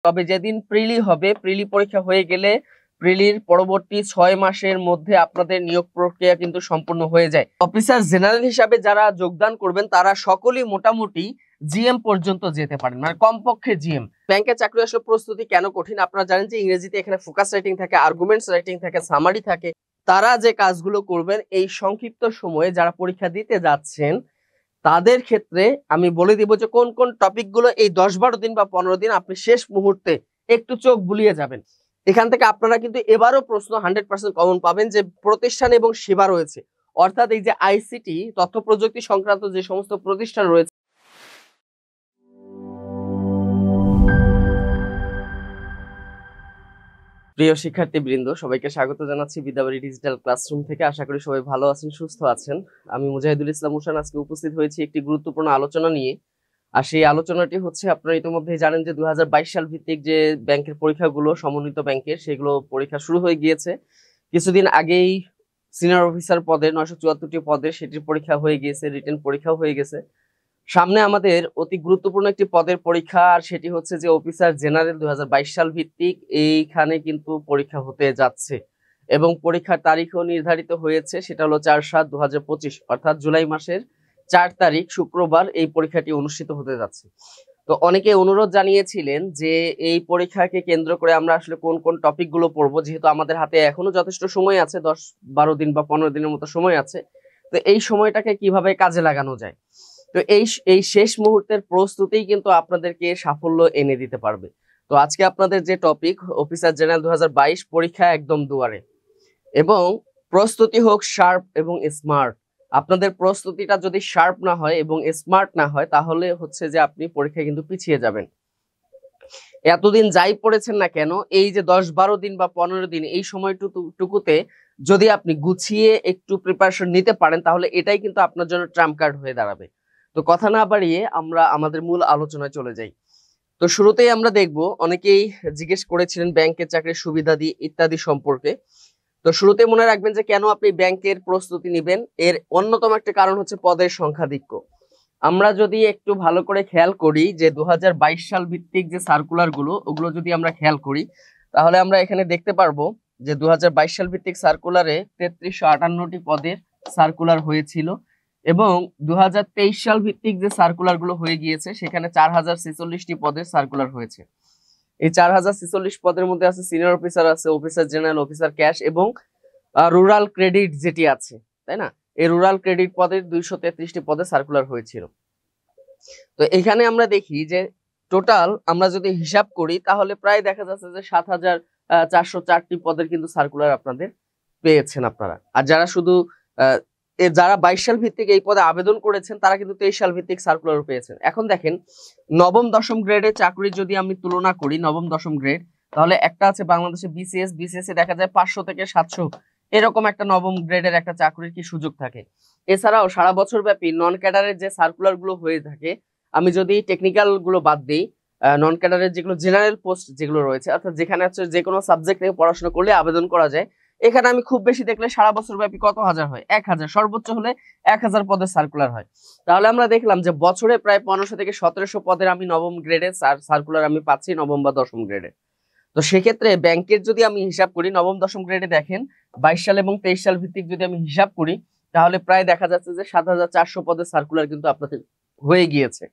তবে যেদিন প্রিলি হবে, প্রিলি পরীক্ষা হয়ে গেলে প্রিলির পরবর্তী 6 মাসের মধ্যে আপনাদের নিয়োগ প্রক্রিয়া কিন্তু সম্পূর্ণ হয়ে যায়। অফিসার জেনারেল হিসাবে যারা যোগদান করবেন তারা সকলেই মোটামুটি জিএম পর্যন্ত যেতে পারেন, মানে কমপক্ষে জিএম। ব্যাংকের চাকরি আসলে প্রস্তুতি কেন কঠিন? আপনারা জানেন যে ইংরেজিতে এখানে ফোকাস রাইটিং থাকে, আর্গুমেন্টস রাইটিং থাকে, সামারি থাকে। তারা যে কাজগুলো করবেন এই সংক্ষিপ্ত সময়ে যারা পরীক্ষা দিতে যাচ্ছেন তাদের ক্ষেত্রে আমি বলে দিব যে কোন কোন টপিকগুলো এই 10-12 দিন বা 15 দিন আপনি শেষ মুহূর্তে একটু চোখ বুলিয়ে যাবেন। এখান থেকে আপনারা কিন্তু এবারও প্রশ্ন 100% কমন পাবেন যে প্রতিষ্ঠান এবং সেবা রয়েছে, অর্থাৎ এই যে আইসিটি তথ্য প্রযুক্তি সংক্রান্ত যে সমস্ত প্রতিষ্ঠান রয়েছে। প্রিয় শিক্ষার্থীবৃন্দ, সবাইকে স্বাগত জানাচ্ছি বিদ্যাবাড়ি ডিজিটাল ক্লাসরুম থেকে। আশা করি সবাই ভালো আছেন, সুস্থ আছেন। আমি মুজাহিদুল ইসলাম উশান আজকে উপস্থিত হয়েছি একটি গুরুত্বপূর্ণ আলোচনা নিয়ে। আর সেই আলোচনাটি হচ্ছে, আপনারা ইতিমধ্যেই জানেন যে 2022 সাল ভিত্তিক যে ব্যাংকের পরীক্ষাগুলো, সমন্বিত ব্যাংকের, সেগুলো পরীক্ষা শুরু হয়ে গিয়েছে। কিছুদিন আগেই সিনিয়র অফিসার পদে 974টি পদে সেটির পরীক্ষা হয়ে গিয়েছে, রিটেন পরীক্ষাও হয়ে গেছে। সামনে আমাদের অতি গুরুত্বপূর্ণ একটি পদের পরীক্ষা, আর সেটি হচ্ছে যে অফিসার জেনারেল 2022 সাল ভিত্তিক। এইখানে কিন্তু পরীক্ষা হতে যাচ্ছে এবং পরীক্ষার তারিখও নির্ধারিত হয়েছে, সেটা হলো 4/7/2025, অর্থাৎ জুলাই মাসের 4 তারিখ শুক্রবার এই পরীক্ষাটি অনুষ্ঠিত হতে যাচ্ছে। তো অনেকে অনুরোধ জানিয়েছিলেন যে এই পরীক্ষাকে কেন্দ্র করে আমরা আসলে কোন কোন টপিক গুলো পড়বো, যেহেতু আমাদের হাতে এখনো যথেষ্ট সময় আছে, 10-12 দিন বা 15 দিনের মতো সময় আছে। তো এই সময়টাকে কিভাবে কাজে লাগানো যায়। তো এই শেষ মুহূর্তের প্রস্তুতিই কিন্তু আপনাদেরকে সাফল্য এনে দিতে পারবে। তো আজকে আপনাদের যে টপিক, অফিসার জেনারেল 2022 পরীক্ষা একদম দুয়ারে, এবং প্রস্তুতি হোক শার্প এবং স্মার্ট। আপনাদের প্রস্তুতিটা যদি শার্প না হয় এবং স্মার্ট না হয় তাহলে হচ্ছে যে আপনি পরীক্ষায় কিন্তু পিছিয়ে যাবেন। এতদিন যাই পড়েছেন না কেন, এই যে 10-12 দিন বা 15 দিন এই সময়টুকুতে যদি আপনি গুছিয়ে একটু প্রিপারেশন নিতে পারেন তাহলে এটাই কিন্তু আপনার জন্য ট্রাম্প কার্ড হয়ে দাঁড়াবে। তো কথা না বাড়িয়ে আমরা আমাদের মূল আলোচনায় চলে যাই। তো শুরুতেই আমরা দেখব, অনেকেই জিজ্ঞেস করেছিলেন ব্যাংকের চাকরির সুবিধাদি ইত্যাদি সম্পর্কে। তো শুরুতে মনে রাখবেন যে কেন আপনি ব্যাংকের প্রস্তুতি নেবেন, এর অন্যতম একটা কারণ হচ্ছে পদের সংখ্যাধিক্য। আমরা যদি একটু ভালো করে খেয়াল করি যে 2022 সাল ভিত্তিক যে সার্কুলার গুলো, ওগুলো যদি আমরা খেয়াল করি তাহলে আমরা এখানে দেখতে পারবো যে 2022 সাল ভিত্তিক সার্কুলারে 3358টি পদের সার্কুলার হয়েছিল, এবং 2023 সাল ভিত্তিক যে সার্কুলার গুলো হয়ে গিয়েছে সেখানে 4046টি পদের সার্কুলার হয়েছে। এই 4046 পদের মধ্যে আছে সিনিয়র অফিসার, আছে অফিসার জেনারেল, অফিসার ক্যাশ এবং রুরাল ক্রেডিট যেটি আছে, তাই না? এই রুরাল ক্রেডিট পদের 233টি পদে সার্কুলার হয়েছিল। তো এখানে আমরা দেখি যে টোটাল আমরা যদি হিসাব করি তাহলে প্রায় দেখা যাচ্ছে যে 7404টি পদের কিন্তু সার্কুলার আপনাদের পেয়েছেন আপনারা। আর যারা শুধু যারা 22 সাল ভিত্তিক এই পদে আবেদন করেছেন তারা কিন্তু 23 সাল ভিত্তিক সার্কুলার পেয়েছেন। এখন দেখেন, নবম দশম গ্রেডের চাকরি যদি আমি তুলনা করি, নবম দশম গ্রেড, তাহলে একটা আছে বাংলাদেশে বিসিএস এ দেখা যায় 500 থেকে 700 এরকম একটা নবম গ্রেডের একটা চাকরির কি সুযোগ থাকে। এছাড়াও সারা বছর ব্যাপী নন ক্যাডারের যে সার্কুলার গুলো হয়ে থাকে, আমি যদি টেকনিক্যাল গুলো বাদ দিই, নন ক্যাডারের যেগুলো জেনারেল পোস্ট যেগুলো রয়েছে, অর্থাৎ যেখানে হচ্ছে যে কোনো সাবজেক্ট নিয়ে পড়াশোনা করলে আবেদন করা যায়, এখানে আমি খুব বেশি দেখলে সারা বছর ব্যাপী কত হাজার হয়, 1000, সর্বোচ্চ হলে 1000 পদের সার্কুলার হয়। তাহলে আমরা দেখলাম যে বছরে প্রায় 1500 থেকে 1700 পদের আমি নবম গ্রেডে সার্কুলার আমি পাচ্ছি, নবম বা দশম গ্রেডে। তো সেক্ষেত্রে ব্যাংকের যদি আমি হিসাব করি, নবম দশম গ্রেডে দেখেন 22 সাল এবং 23 সাল ভিত্তিক যদি আমি হিসাব করি তাহলে প্রায় দেখা যাচ্ছে যে 7400 পদের সার্কুলার কিন্তু আপনাদের হয়ে গিয়েছে।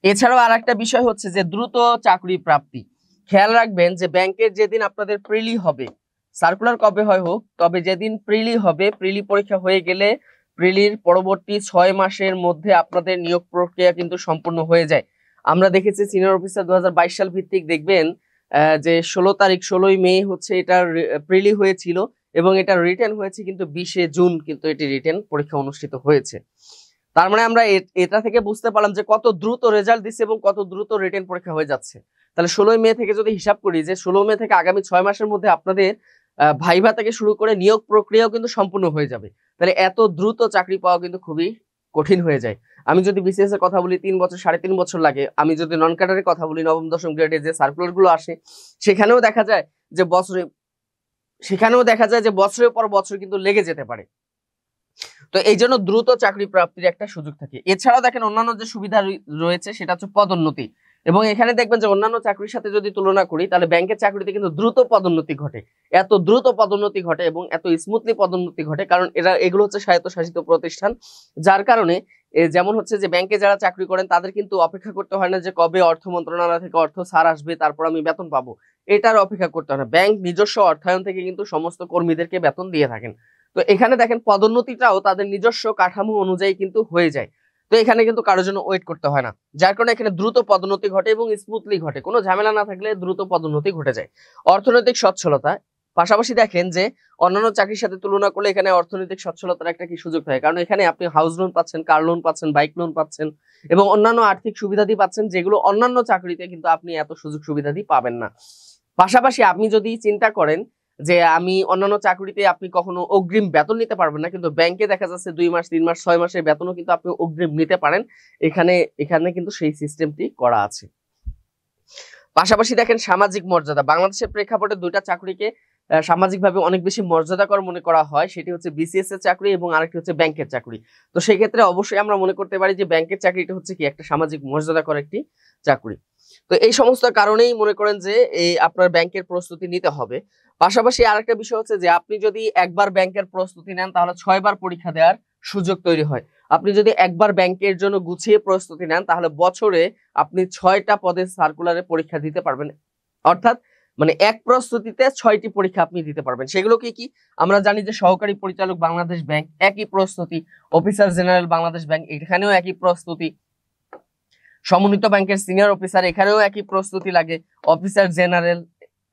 এছাড়াও আর একটা বিষয় হচ্ছে যে দ্রুত চাকরি প্রাপ্তি। খেয়াল রাখবেন যে ব্যাংকের যেদিন আপনাদের প্রিলি হবে, সার্কুলার কবে হয় হোক, তবে যেদিন প্রিলি হবে, প্রিলি পরীক্ষা হয়ে গেলে প্রিলির পরবর্তী 6 মাসের মধ্যে আপনাদের নিয়োগ প্রক্রিয়া কিন্তু সম্পূর্ণ হয়ে যায়। আমরা দেখেছি সিনিয়র অফিসার 2022 সাল ভিত্তিক দেখবেন যে 16 মে হচ্ছে এটার প্রিলি হয়েছিল এবং এটা রিটেন হয়েছে কিন্তু 20 জুন কিন্তু এটি রিটেন পরীক্ষা অনুষ্ঠিত হয়েছে। তার মানে আমরা এটা থেকে বুঝতে পারলাম যে কত দ্রুত রেজাল্ট দিচ্ছে এবং কত দ্রুত রিটেন পরীক্ষা হয়ে যাচ্ছে। তাহলে 16 মে থেকে যদি হিসাব করি যে 16 মে থেকে আগামী 6 মাসের মধ্যে আপনাদের ভাইভা থেকে শুরু করে নিয়োগ প্রক্রিয়াও কিন্তু সম্পূর্ণ হয়ে যাবে। তাহলে এত দ্রুত চাকরি পাওয়া কিন্তু খুবই কঠিন হয়ে যায়। আমি যদি বিসিএস এর কথা বলি 3 বছর 3.5 বছর লাগে। আমি যদি নন ক্যাডারের কথা বলি, নবম দশম গ্রেডে যে সার্কুলার গুলো আসে সেখানেও দেখা যায় যে বছরের পর বছর কিন্তু লেগে যেতে পারে। তো এই জন্য দ্রুত চাকরি প্রাপ্তির একটা সুযোগ থাকে। এছাড়াও দেখেন অন্যান্য যে সুবিধা রয়েছে সেটা হচ্ছে পদোন্নতি। এবং এখানে দেখবেন যে অন্যান্য চাকরির সাথে যদি তুলনা করি তাহলে ব্যাংকের চাকরিতে কিন্তু দ্রুত পদোন্নতি ঘটে, এত দ্রুত পদোন্নতি ঘটে এবং এত স্মুথলি পদোন্নতি ঘটে, কারণ এগুলো হচ্ছে স্বায়ত্তশাসিত প্রতিষ্ঠান, যার কারণে যেমন হচ্ছে যে ব্যাংকে যারা চাকরি করেন তাদের কিন্তু অপেক্ষা করতে হয় না যে কবে অর্থ মন্ত্রণালয় থেকে অর্থ ছাড় আসবে তারপর আমি বেতন পাবো, এটার অপেক্ষা করতে হয় না। ব্যাংক নিজস্ব অর্থায়ন থেকে কিন্তু সমস্ত কর্মীদেরকে বেতন দিয়ে থাকেন। তো এখানে দেখেন পদোন্নতিটাও তাদের নিজস্ব কাঠামো অনুযায়ী কিন্তু হয়ে যায়। তো এখানে কিন্তু কারোর জন্য ওয়েট করতে হয় না, যার কারণে এখানে দ্রুত পদোন্নতি ঘটে এবং স্মুথলি ঘটে, কোনো ঝামেলা না থাকলে দ্রুত পদোন্নতি ঘটে যায়। অর্থনৈতিক সচ্ছলতা, পাশাপাশি দেখেন যে অন্যান্য চাকরির সাথে তুলনা করলে এখানে অর্থনৈতিক সচ্ছলতার একটা কি সুযোগ থাকে, কারণ এখানে আপনি হাউস লোন পাচ্ছেন, কার লোন পাচ্ছেন, বাইক লোন পাচ্ছেন এবং অন্যান্য আর্থিক সুবিধাদি পাচ্ছেন, যেগুলো অন্যান্য চাকরিতে কিন্তু আপনি এত সুযোগ সুবিধাদি পাবেন না। পাশাপাশি আপনি যদি চিন্তা করেন যে আমি অন্যান্য চাকরিতে আপনি কখনো অগ্রিম বেতন নিতে পারবেন না, কিন্তু ব্যাংকে দেখা যাচ্ছে 2 মাস 3 মাস 6 মাসের বেতনও কিন্তু আপনি অগ্রিম নিতে পারেন, এখানে এখানে কিন্তু সেই সিস্টেমটি করা আছে। পাশাপাশি দেখেন সামাজিক মর্যাদা, বাংলাদেশের প্রেক্ষাপটে দুইটা চাকরিকে সামাজিকভাবে অনেক বেশি মর্যাদাকর মনে করা হয়, সেটি হচ্ছে বিসিএস এর চাকরি এবং আরেকটি হচ্ছে ব্যাংকের চাকরি। তো সেই ক্ষেত্রে অবশ্যই আমরা মনে করতে পারি যে ব্যাংকের চাকরিটা হচ্ছে কি একটা সামাজিক মর্যাদাকর একটি চাকরি। তো এই সমস্ত কারণেই মনে করেন যে এই আপনার ব্যাংকের প্রস্তুতি নিতে হবে। পাশাপাশি আরেকটা বিষয় হচ্ছে যে আপনি যদি একবার ব্যাংকের প্রস্তুতি নেন তাহলে 6 বার পরীক্ষা দেওয়ার সুযোগ তৈরি হয়। আপনি যদি একবার ব্যাংকের জন্য গুছিয়ে প্রস্তুতি নেন তাহলে বছরে আপনি 6টা পদের সার্কুলারে পরীক্ষা দিতে পারবেন, অর্থাৎ মানে এক প্রস্তুতিতে 6টি পরীক্ষা আপনি দিতে পারবেন। সেগুলো কি কি আমরা জানি যে সহকারী পরিচালক বাংলাদেশ ব্যাংক একই প্রস্তুতি, অফিসার জেনারেল বাংলাদেশ ব্যাংক এখানেও একই প্রস্তুতি, সমন্বিত ব্যাংকের সিনিয়র অফিসার এখানেও একই প্রস্তুতি লাগে, অফিসার জেনারেল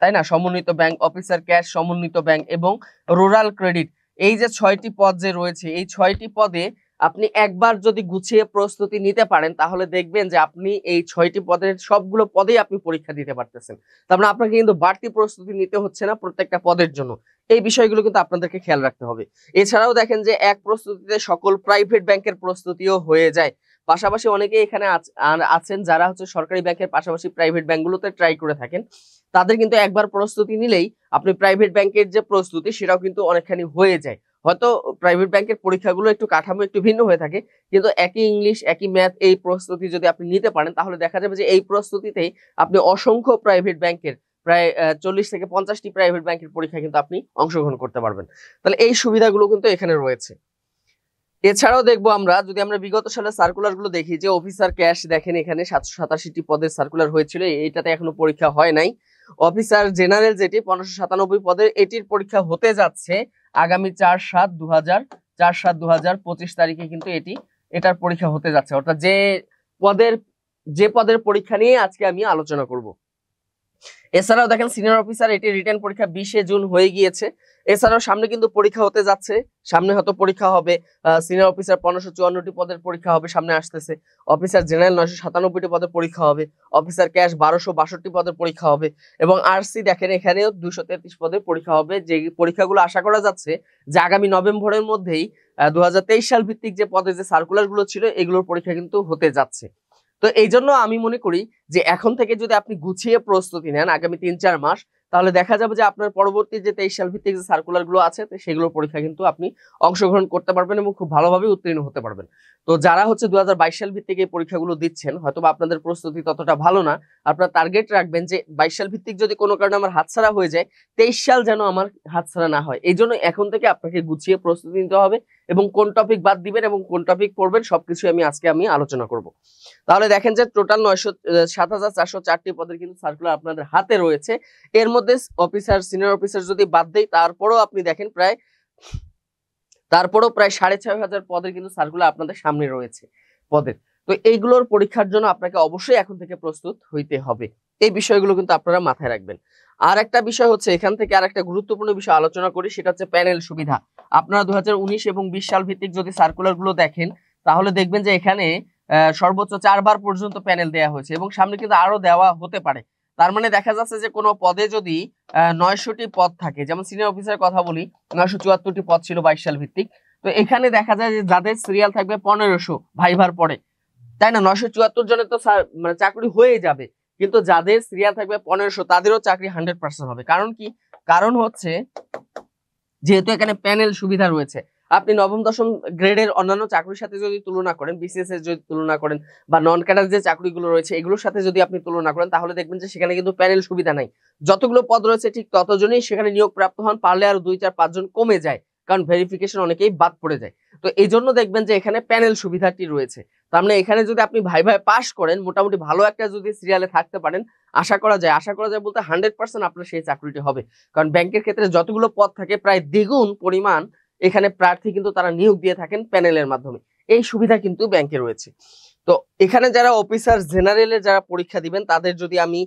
তাই না, সমন্বিত ব্যাংক, অফিসার ক্যাশ সমন্বিত ব্যাংক এবং রুরাল ক্রেডিট, এই যে 6টি পদ যে রয়েছে এই 6টি পদে আপনি একবার যদি গুছিয়ে প্রস্তুতি নিতে পারেন তাহলে দেখবেন যে আপনি এই 6টি পদের সবগুলো পদেই আপনি পরীক্ষা দিতে পারতেছেন। তার মানে আপনাকে কিন্তু বাড়তি প্রস্তুতি নিতে হচ্ছে না প্রত্যেকটা পদের জন্য, এই বিষয়গুলো কিন্তু আপনাদেরকে খেয়াল রাখতে হবে। এছাড়াও দেখেন যে এক প্রস্তুতিতে সকল প্রাইভেট ব্যাংকের প্রস্তুতিও হয়ে যায়। পাশাপাশি অনেকে এখানে আছেন যারা হচ্ছে সরকারি ব্যাংকের পাশাপাশি প্রাইভেট ব্যাংকগুলোতে ট্রাই করে থাকেন, তাদের কিন্তু একবার প্রস্তুতি নিলেই আপনি প্রাইভেট ব্যাংকের যে প্রস্তুতি সেটাও কিন্তু অনেকখানি হয়ে যায়। হয়তো প্রাইভেট ব্যাংকের পরীক্ষাগুলো একটু কাঠামো একটু ভিন্ন হয়ে থাকে, কিন্তু একই ইংলিশ একই ম্যাথ এই প্রস্তুতি যদি আপনি নিতে পারেন তাহলে দেখা যাবে যে এই প্রস্তুতিতেই আপনি অসংখ্য প্রাইভেট ব্যাংকের প্রায় 40 থেকে 50টি প্রাইভেট ব্যাংকের পরীক্ষা কিন্তু আপনি অংশগ্রহণ করতে পারবেন। তাহলে এই সুবিধাগুলো কিন্তু এখানে রয়েছে। এছাড়াও দেখবো আমরা যদি আমরা বিগত সালের সার্কুলার গুলো দেখি যে অফিসার ক্যাশ দেখেন এখানে 787টি পদের সার্কুলার হয়েছিল, এইটাতে এখনো পরীক্ষা হয় নাই। অফিসার জেনারেল যেটি 1597 পদের এটির পরীক্ষা হতে যাচ্ছে আগামী 4/7/2025 তারিখে কিন্তু এটার পরীক্ষা হতে যাচ্ছে, অর্থাৎ যে পদের পরীক্ষা নিয়ে আজকে আমি আলোচনা করব। এছাড়াও দেখেন সিনিয়র অফিসার এটি রিটেন পরীক্ষা 20 জুন হয়ে গিয়েছে। এছাড়াও সামনে কিন্তু পরীক্ষা হতে যাচ্ছে, সামনে হয়তো পরীক্ষা হবে সিনিয়র অফিসার 1554টি পদের পরীক্ষা হবে সামনে আসতেছে, অফিসার জেনারেল 997টি পদের পরীক্ষা হবে, অফিসার ক্যাশ 1262 পদের পরীক্ষা হবে এবং আরসি দেখেন এখানেও 233 পদের পরীক্ষা হবে। যে পরীক্ষাগুলো আশা করা যাচ্ছে যে আগামী নভেম্বরের মধ্যেই 2023 সাল ভিত্তিক যে পদে যে সার্কুলার গুলো ছিল এগুলোর পরীক্ষা কিন্তু হতে যাচ্ছে। তো এই জন্য আমি মনে করি যে এখন থেকে যদি আপনি গুছিয়ে প্রস্তুতি নেন আগামী 3-4 মাস তাহলে দেখা যাবে যে আপনার পরবর্তী যে 23 সাল ভিত্তিক যে সার্কুলার গুলো আছে সেগুলোর পরীক্ষা কিন্তু আপনি অংশগ্রহণ করতে পারবেন এবং খুব ভালোভাবে উত্তীর্ণ হতে পারবেন। তো যারা হচ্ছে 2022 সাল ভিত্তিক এই পরীক্ষাগুলো দিচ্ছেন হয়তো বা আপনাদের প্রস্তুতি ততটা ভালো না, আপনারা টার্গেট রাখবেন যে 22 সাল ভিত্তিক যদি কোনো কারণে আমার হাতছাড়া হয়ে যায় 23 সাল যেন আমার হাতছাড়া না হয়। এই জন্য এখন থেকে আপনাকে গুছিয়ে প্রস্তুতি নিতে হবে এবং কোন টপিক বাদ দিবেন এবং কোন টপিক পড়বেন সবকিছু আজকে আমি আলোচনা করব। তাহলে দেখেন যে টোটাল 7404টি পদের কিন্তু সার্কুলার আপনাদের হাতে রয়েছে। এর মধ্যে অফিসার সিনিয়র অফিসার যদি বাদ দেই তারপরও আপনি দেখেন প্রায় 6500 পদের কিন্তু সার্কুলার আপনাদের সামনে রয়েছে পদের। তো এইগুলোর পরীক্ষার জন্য আপনাকে অবশ্যই এখন থেকে প্রস্তুত হইতে হবে, এই বিষয়গুলো কিন্তু আপনারা মাথায় রাখবেন। আর একটা বিষয় হচ্ছে এখান থেকে আর একটা গুরুত্বপূর্ণ বিষয় আলোচনা করি, সেটা হচ্ছে প্যানেল সুবিধা। আপনারা 2019 এবং 20 সাল ভিত্তিক যদি সার্কুলার গুলো দেখেন তাহলে দেখবেন যে এখানে সর্বোচ্চ 4 বার পর্যন্ত প্যানেল দেওয়া হয়েছে এবং সামনে কিন্তু আরো দেওয়া হতে পারে। তার মানে দেখা যাচ্ছে যে কোনো পদে যদি 900টি পদ থাকে, যেমন সিনিয়র অফিসারের কথা বলি 974টি পদ ছিল 22 সাল ভিত্তিক, তো এখানে দেখা যায় যে যাদের সিরিয়াল থাকবে 1500 ভাইভার পরে, তাই না, 974 জনের তো মানে চাকরি হয়ে যাবে, কিন্তু যাদের সিরিয়াল থাকবে 1500 তাদেরও চাকরি 100% হবে। কারণ কি? কারণ হচ্ছে যেহেতু এখানে প্যানেল সুবিধা রয়েছে, আপনি নবম দশম গ্রেডের অন্যান্য চাকরির সাথে যদি তুলনা করেন, বিসিএস এর যদি তুলনা করেন বা নন ক্যাডার যে চাকরিগুলো রয়েছে এগুলোর সাথে যদি আপনি তুলনা করেন, তাহলে দেখবেন যে সেখানে কিন্তু প্যানেল সুবিধা নাই। যতগুলো পদ রয়েছে ঠিক ততজনই সেখানে নিয়োগ প্রাপ্ত হন, পারলে আরো 2, 4, 5 জন কমে যায়, কারণ ভেরিফিকেশন অনেকেই বাদ পড়ে যায়। তো এই জন্য দেখবেন যে এখানে প্যানেল সুবিধাটি রয়েছে। তার মানে এখানে যদি আপনি ভাইভায় পাস করেন, মোটামুটি ভালো একটা যদি সিরিয়ালে থাকতে পারেন, আশা করা যায় বলতে 100% আপনার সেই চাকরিটি হবে। কারণ ব্যাংকের ক্ষেত্রে যতগুলো পদ থাকে প্রায় দ্বিগুণ পরিমাণ এখানে প্রার্থী কিন্তু তারা নিয়োগ দিয়ে থাকেন প্যানেলের মাধ্যমে। এই সুবিধা কিন্তু ব্যাংকে রয়েছে। তো এখানে যারা অফিসার জেনারেলে যারা পরীক্ষা দিবেন তাদের যদি আমি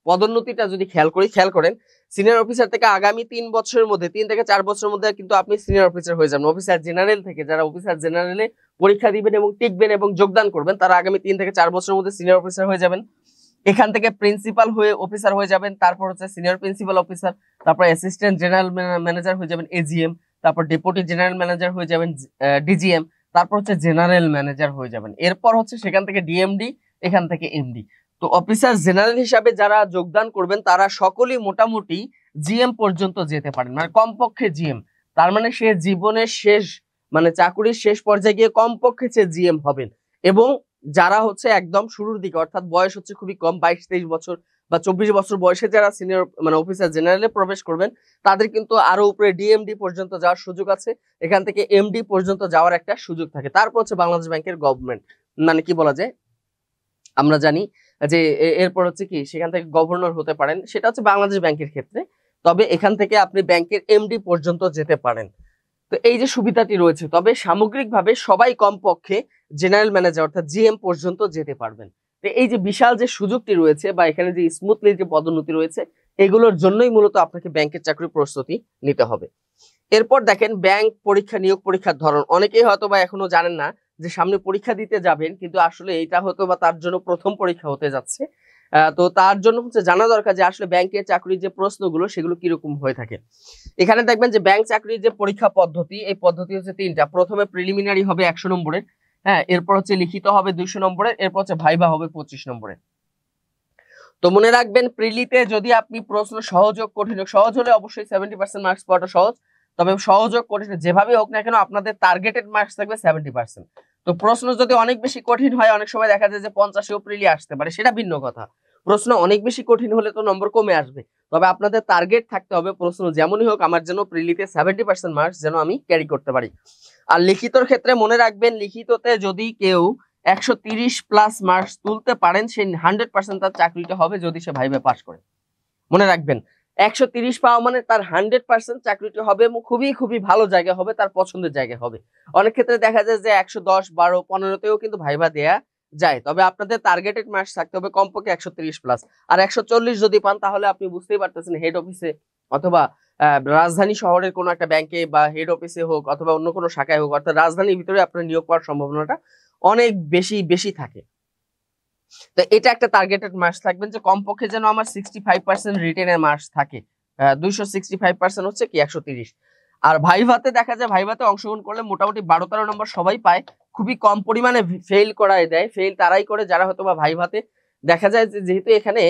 পদোন্নতিটা যদি খেয়াল করেন, সিনিয়র অফিসার থেকে আগামী 3 বছরের মধ্যে, 3 থেকে 4 বছরের মধ্যে কিন্তু আপনি সিনিয়র অফিসার হয়ে যাবেন। অফিসার জেনারেল থেকে যারা অফিসার জেনারেলে পরীক্ষা দিবেন এবং টিকবেন এবং যোগদান করবেন, তারা আগামী 3 থেকে 4 বছরের মধ্যে সিনিয়র অফিসার হয়ে যাবেন। এখান থেকে প্রিন্সিপাল হয়ে অফিসার হয়ে যাবেন, তারপর হচ্ছে সিনিয়র প্রিন্সিপাল অফিসার, তারপর অ্যাসিস্ট্যান্ট জেনারেল ম্যানেজার হয়ে যাবেন এজিএম, তারপর ডেপুটি জেনারেল ম্যানেজার হয়ে যাবেন ডিজিএম, তারপর হচ্ছে জেনারেল ম্যানেজার হয়ে যাবেন। এরপর হচ্ছে সেখান থেকে ডিএমডি, এখান থেকে এমডি। তো অফিসার জেনারেল হিসাবে যারা যোগদান করবেন তারা সকলেই মোটামুটি জিএম পর্যন্ত যেতে পারেন, মানে কমপক্ষে জিএম। তার মানে সে জীবনের শেষ, মানে চাকুরির শেষ পর্যায়ে গিয়ে কমপক্ষে সে জিএম হবেন। এবং যারা হচ্ছে একদম শুরুর দিকে, অর্থাৎ বয়স হচ্ছে খুবই কম, 22-23 বছর বা 24 বছর বয়সে যারা সিনিয়র মানে অফিসার জেনারেলে প্রবেশ করবেন, তাদের কিন্তু আরো উপরে ডিএমডি পর্যন্ত যাওয়ার সুযোগ আছে। এখান থেকে এমডি পর্যন্ত যাওয়ার একটা সুযোগ থাকে। তারপর হচ্ছে বাংলাদেশ ব্যাংকের গভর্নমেন্ট, মানে কি বলা যায়, আমরা জানি যে এরপর হচ্ছে কি সেখান থেকে গভর্নর হতে পারেন, সেটা হচ্ছে বাংলাদেশ ব্যাংকের ক্ষেত্রে। তবে এখান থেকে আপনি ব্যাংকের এমডি পর্যন্ত যেতে পারেন। তো এই যে সুবিধাটি রয়েছে, তবে সামগ্রিকভাবে সবাই কমপক্ষে জেনারেল ম্যানেজার অর্থাৎ জিএম পর্যন্ত যেতে পারবেন। তো এই যে বিশাল যে সুযোগটি রয়েছে বা এখানে যে স্মুথলি যে পদোন্নতি রয়েছে, এগুলোর জন্যই মূলত আপনাকে ব্যাংকের চাকরির প্রস্তুতি নিতে হবে। এরপর দেখেন ব্যাংক পরীক্ষা, নিয়োগ পরীক্ষার ধরন। অনেকেই হয়তো বা এখনো জানেন না যে সামনে পরীক্ষা দিতে যাবেন, কিন্তু আসলে এটা হয়তো বা তার জন্য প্রথম পরীক্ষা হতে যাচ্ছে। তো তার জন্য হচ্ছে জানা দরকার যে আসলে ব্যাংকের চাকরির যে প্রশ্নগুলো সেগুলো কিরকম হয়ে থাকে। এখানে দেখবেন যে ব্যাংক চাকরির যে পরীক্ষা পদ্ধতি, এই পদ্ধতি হচ্ছে 3টা। প্রথমে প্রিলিমিনারি হবে 100 নম্বরের, হ্যাঁ, এরপর হচ্ছে লিখিত হবে 200 নম্বরের, এরপর হচ্ছে ভাইভা হবে 25 নম্বরের। তো মনে রাখবেন, প্রিলিতে যদি আপনি প্রশ্ন সহজ হোক কঠিন হোক, সহজ হলে অবশ্যই 70% মার্কস পাওয়াটা সহজ, তবে সহজ হোক কঠিন যেভাবে হোক না কেন আপনাদের টার্গেটেড মার্কস থাকবে 70%। তো প্রশ্ন যদি অনেক বেশি কঠিন হয়, অনেক সময় দেখা যায় যে 50-এও প্রিলি আসতে পারে, সেটা ভিন্ন কথা। প্রশ্ন অনেক বেশি কঠিন হলে তো নম্বর কমে আসবে, তবে আপনাদের টার্গেট থাকতে হবে প্রশ্ন যেমনই হোক আমার যেন প্রিলিতে 70% মার্কস যেন আমি ক্যারি করতে পারি। আর লিখিতর ক্ষেত্রে মনে রাখবেন, লিখিততে যদি কেউ 130+ মার্কস তুলতে পারেন, সে 100% তার চাকরিটা হবে যদি সে ভাইভা পাস করে। মনে রাখবেন, 130 পাওয়া মানে তার 100% চাকরিটা হবে এবং খুবই খুবই ভালো জায়গা হবে, তার পছন্দের জায়গা হবে। অনেক ক্ষেত্রে দেখা যায় যে 110, 12, 15তেও কিন্তু ভাইভা দেয়া যায়, তবে আপনাদের টার্গেটেড মার্কস থাকতে হবে কমপক্ষে 130+। আর 140 যদি পান তাহলে আপনি বুঝতেই পারতেছেন হেড অফিসে অথবা রাজধানী শহরের কোনো একটা ব্যাংকে বা হেড অফিসে হোক অথবা অন্য কোনো শাখায় হোক, অর্থাৎ রাজধানীর ভিতরে আপনার নিয়োগ পাওয়ার সম্ভাবনাটা অনেক বেশি বেশি থাকে। তো এটা একটা টার্গেটেড মার্কস থাকবেন যে কমপক্ষে যেন আমার 65% রিটেনের মার্কস থাকে। 265% হচ্ছে কি 130। আর ভাইভাতে দেখা যায়, ভাইভাতে অংশগ্রহণ করলে মোটামুটি 12-13 নম্বর সবাই পায়, খুবই কম পরিমাণে ফেল করায় দেয়। ফেল তারাই করে যারা হয়তো বা ভাইভাতে দেখা যায় যে যেহেতু এখানে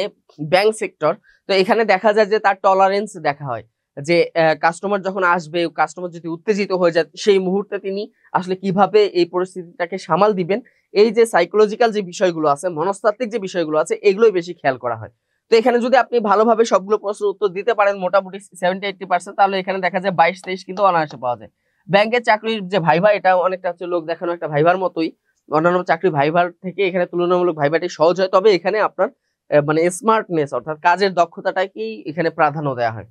ব্যাংক সেক্টর, তো এখানে দেখা যায় যে তার টলারেন্স দেখা হয় যে কাস্টমার যখন আসবে, কাস্টমার যদি উত্তেজিত হয়ে যায় সেই মুহূর্তে তিনি আসলে কিভাবে এই পরিস্থিতিটাকে সামাল দিবেন, এই যে সাইকোলজিক্যাল যে বিষয়গুলো আছে, মনস্তাত্ত্বিক যে বিষয়গুলো আছে, এগুলোই বেশি খেয়াল করা হয়। তো এখানে যদি আপনি ভালোভাবে সবগুলো প্রশ্নের উত্তর দিতে পারেন মোটামুটি 70-80%, তাহলে এখানে দেখা যায় 22-23 কিন্তু অনায়াসে পাওয়া যায়। ব্যাংকের চাকরির যে ভাইভা, এটা অনেকটা হচ্ছে লোক দেখানো একটা ভাইভার মতোই। অন্যান্য চাকরি ভাইভার থেকে এখানে তুলনামূলক ভাইভাটি সহজ হয়, তবে এখানে আপনার মানে স্মার্টনেস অর্থাৎ কাজের দক্ষতাটাকেই এখানে প্রাধান্য দেওয়া হয়।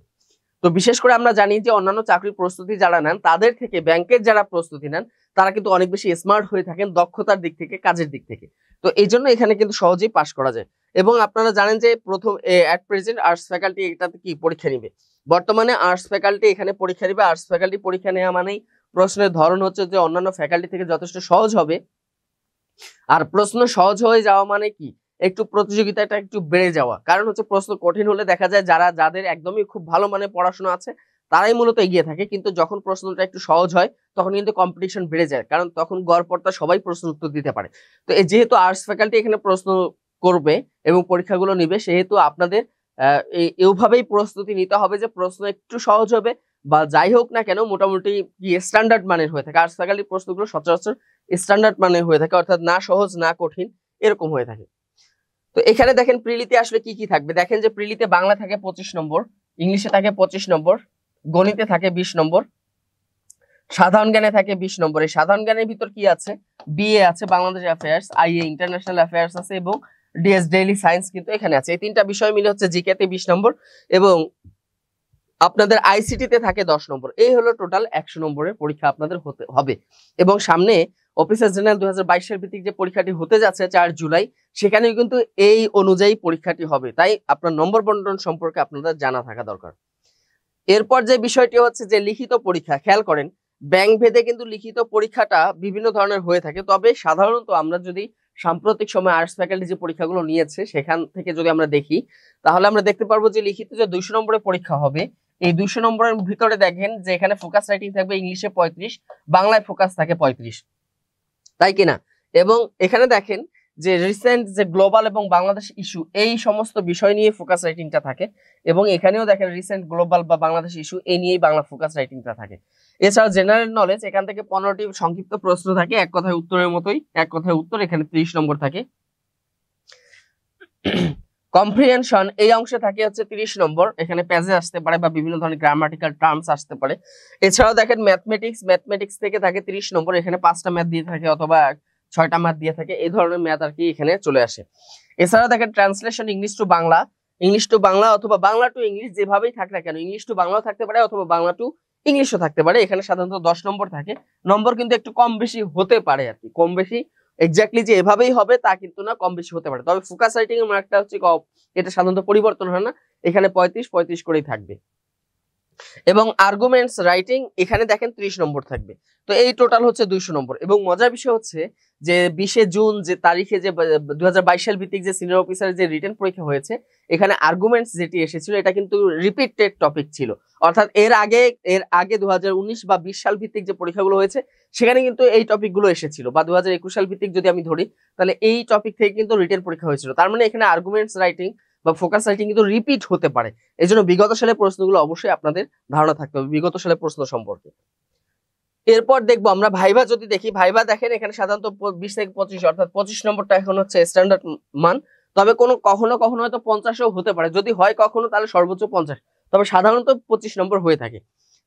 তো বিশেষ করে আমরা জানি যে অন্যান্য চাকরির প্রস্তুতি যারা নেন তাদের থেকে ব্যাংকের যারা প্রস্তুতি নেন তারা কিন্তু অনেক বেশি স্মার্ট হয়ে থাকেন দক্ষতার দিক থেকে, কাজের দিক থেকে। তো এই জন্য এখানে কিন্তু সহজেই পাশ করা যায়। এবং আপনারা জানেন যে প্রথম এট প্রেজেন্ট আর্টস ফ্যাকাল্টি এটাতে কি পরীক্ষা নিবে, বর্তমানে আর্টস ফ্যাকাল্টি এখানে পরীক্ষা নিবে। আর্টস ফ্যাকাল্টি পরীক্ষা নেওয়া মানেই প্রশ্নের ধরন হচ্ছে যে অন্যান্য ফ্যাকাল্টি থেকে যথেষ্ট সহজ হবে। আর প্রশ্ন সহজ হয়ে যাওয়া মানে কি, একটু প্রতিযোগিতাটা একটু বেড়ে যাওয়া। কারণ হচ্ছে প্রশ্ন কঠিন হলে দেখা যায় যাদের একদমই খুব ভালো মানে পড়াশোনা আছে তারাই মূলত এগিয়ে থাকে, কিন্তু যখন প্রশ্নটা একটু সহজ হয় তখন কিন্তু কম্পিটিশন বেড়ে যায়, কারণ তখন গড়পড়তা সবাই প্রশ্ন উত্তর দিতে পারে। তো যেহেতু আর্টস ফ্যাকাল্টি এখানে প্রশ্ন করবে এবং পরীক্ষাগুলো নিবে, সেহেতু আপনাদের এইভাবেই প্রস্তুতি নিতে হবে যে প্রশ্ন একটু সহজ হবে, বা যাই হোক না কেন মোটামুটি কি স্ট্যান্ডার্ড মানের হয়ে থাকে। আর্টস ফ্যাকাল্টির প্রশ্নগুলো সচরাচর স্ট্যান্ডার্ড মানের হয়ে থাকে, অর্থাৎ না সহজ না কঠিন এরকম হয়ে থাকে। তো এখানে দেখেন প্রিলিতে আসলে কি কি থাকবে, দেখেন যে প্রিলিতে বাংলা থাকে 25 নম্বর, ইংলিশে থাকে 25 নম্বর, গণিতে থাকে 20 নম্বর, সাধারণ জ্ঞানে থাকে 20 নম্বর। এই সাধারণ জ্ঞানের ভিতর কি আছে, বিএ আছে, Bangladesh affairs, IA international affairs আছে এবং ডিএস ডেইলি সায়েন্স কিন্তু এখানে আছে। এই তিনটা বিষয় মিলে হচ্ছে জিকে তে 20 নম্বর এবং আপনাদের আইসিটি তে থাকে 10 নম্বর। এই হলো টোটাল 100 নম্বরের পরীক্ষা আপনাদের হতে হবে। এবং সামনে অফিসার জেনারেল 2022 এর ভিত্তিক যে পরীক্ষাটি হতে যাচ্ছে 4 জুলাই, সেখানেও কিন্তু এই অনুযায়ী পরীক্ষাটি হবে, তাই আপনার নম্বর বন্টন সম্পর্কে আপনাদের জানা থাকা দরকার। এরপর যে বিষয়টি হচ্ছে যে লিখিত পরীক্ষা, খেয়াল করেন ব্যাংক ভেদে কিন্তু লিখিত পরীক্ষাটা বিভিন্ন ধরনের হয়ে থাকে, তবে সাধারণত আমরা যদি সাম্প্রতিক সময় আর্টস ফ্যাকাল্টি যে পরীক্ষাগুলো নিয়েছে সেখান থেকে যদি আমরা দেখি, তাহলে আমরা দেখতে পারবো যে লিখিত যে 200 নম্বরের পরীক্ষা হবে, এই 200 নম্বরের ভিতরে দেখেন যে এখানে ফোকাস রাইটিং থাকবে ইংলিশে 35, বাংলায় ফোকাস থাকে 35, তাই কিনা। এবং এখানে দেখেন যে রিসেন্ট যে গ্লোবাল এবং বাংলাদেশ ইস্যু এই সমস্ত বিষয় নিয়ে ফোকাস রাইটিংটা থাকে, এবং এখানেও দেখেন রিসেন্ট গ্লোবাল বা বাংলাদেশ ইস্যু এই নিয়েই বাংলা ফোকাস রাইটিংটা থাকে। এছাড়াও জেনারেল নলেজ, এখান থেকে 15টি সংক্ষিপ্ত প্রশ্ন থাকে, এক কথায় উত্তরের মতোই, এক কথায় উত্তর, এখানে 30 নম্বর থাকে। কম্প্রিহেনশন এই অংশে থাকে হচ্ছে 30 নম্বর, এখানে প্যাজে আসতে পারে বা বিভিন্ন ধরনের গ্রামাটিক্যাল টার্মস আসতে পারে। এছাড়াও দেখেন ম্যাথমেটিক্স থেকে থাকে 30 নম্বর, এখানে 5টা ম্যাথ দিয়ে থাকে অথবা 6টা ম্যাথ দিয়ে থাকে, এই ধরনের ম্যাথ আর কি এখানে চলে আসে। এছাড়াও দেখেন ট্রান্সলেশন ইংলিশ টু বাংলা অথবা বাংলা টু ইংলিশ, যেভাবেই থাক না কেন ইংলিশ টু বাংলাও থাকতে পারে অথবা বাংলা টু ইংলিশও থাকতে পারে, এখানে সাধারণত 10 নম্বর থাকে। নম্বর কিন্তু একটু কম বেশি হতে পারে আর কি, কম বেশি এক্স্যাক্টলি যে এভাবেই হবে তা কিন্তু না, কম বেশি হতে পারে। তবে ফোকাস রাইটিং এর মার্কটা হচ্ছে এটা সাধারণত পরিবর্তন হয় না, এখানে 35 করেই থাকবে। এবং আর্গুমেন্টস রাইটিং এখানে দেখেন 30 নম্বর থাকবে। তো এই টোটাল হচ্ছে 200 নম্বর। এবং মজার বিষয় হচ্ছে যে 20 জুন যে তারিখে যে 2022 সাল ভিত্তিক যে সিনিয়র অফিসারের যে রিটেন পরীক্ষা হয়েছে, এখানে আর্গুমেন্টস যেটি এসেছিল এটা কিন্তু রিপিটেড টপিক ছিল, অর্থাৎ এর আগে 2019 বা 20 সাল ভিত্তিক যে পরীক্ষাগুলো হয়েছে সেখানে কিন্তু এই টপিকগুলো এসেছিল, বা 2021 সাল ভিত্তিক যদি আমি ধরি তাহলে এই টপিক থেকে কিন্তু রিটেন পরীক্ষা হয়েছিল। তার মানে এখানে আর্গুমেন্টস রাইটিং বা ফোকাস রাইটিং কিন্তু রিপিট হতে পারে, এই জন্য বিগত সালের প্রশ্নগুলো অবশ্যই আপনাদের ধারণা থাকতে হবে বিগত সালের প্রশ্ন সম্পর্কে। এরপর দেখবো আমরা ভাইভা, যদি দেখি ভাইভা দেখেন এখানে সাধারণত 20 থেকে 25, অর্থাৎ 25 নম্বরটা এখন হচ্ছে স্ট্যান্ডার্ড মান, তবে কখনো কখনো হয়তো 50ও হতে পারে, যদি হয় কখনো তাহলে সর্বোচ্চ 50, তবে সাধারণত 25 নম্বর হয়ে থাকে।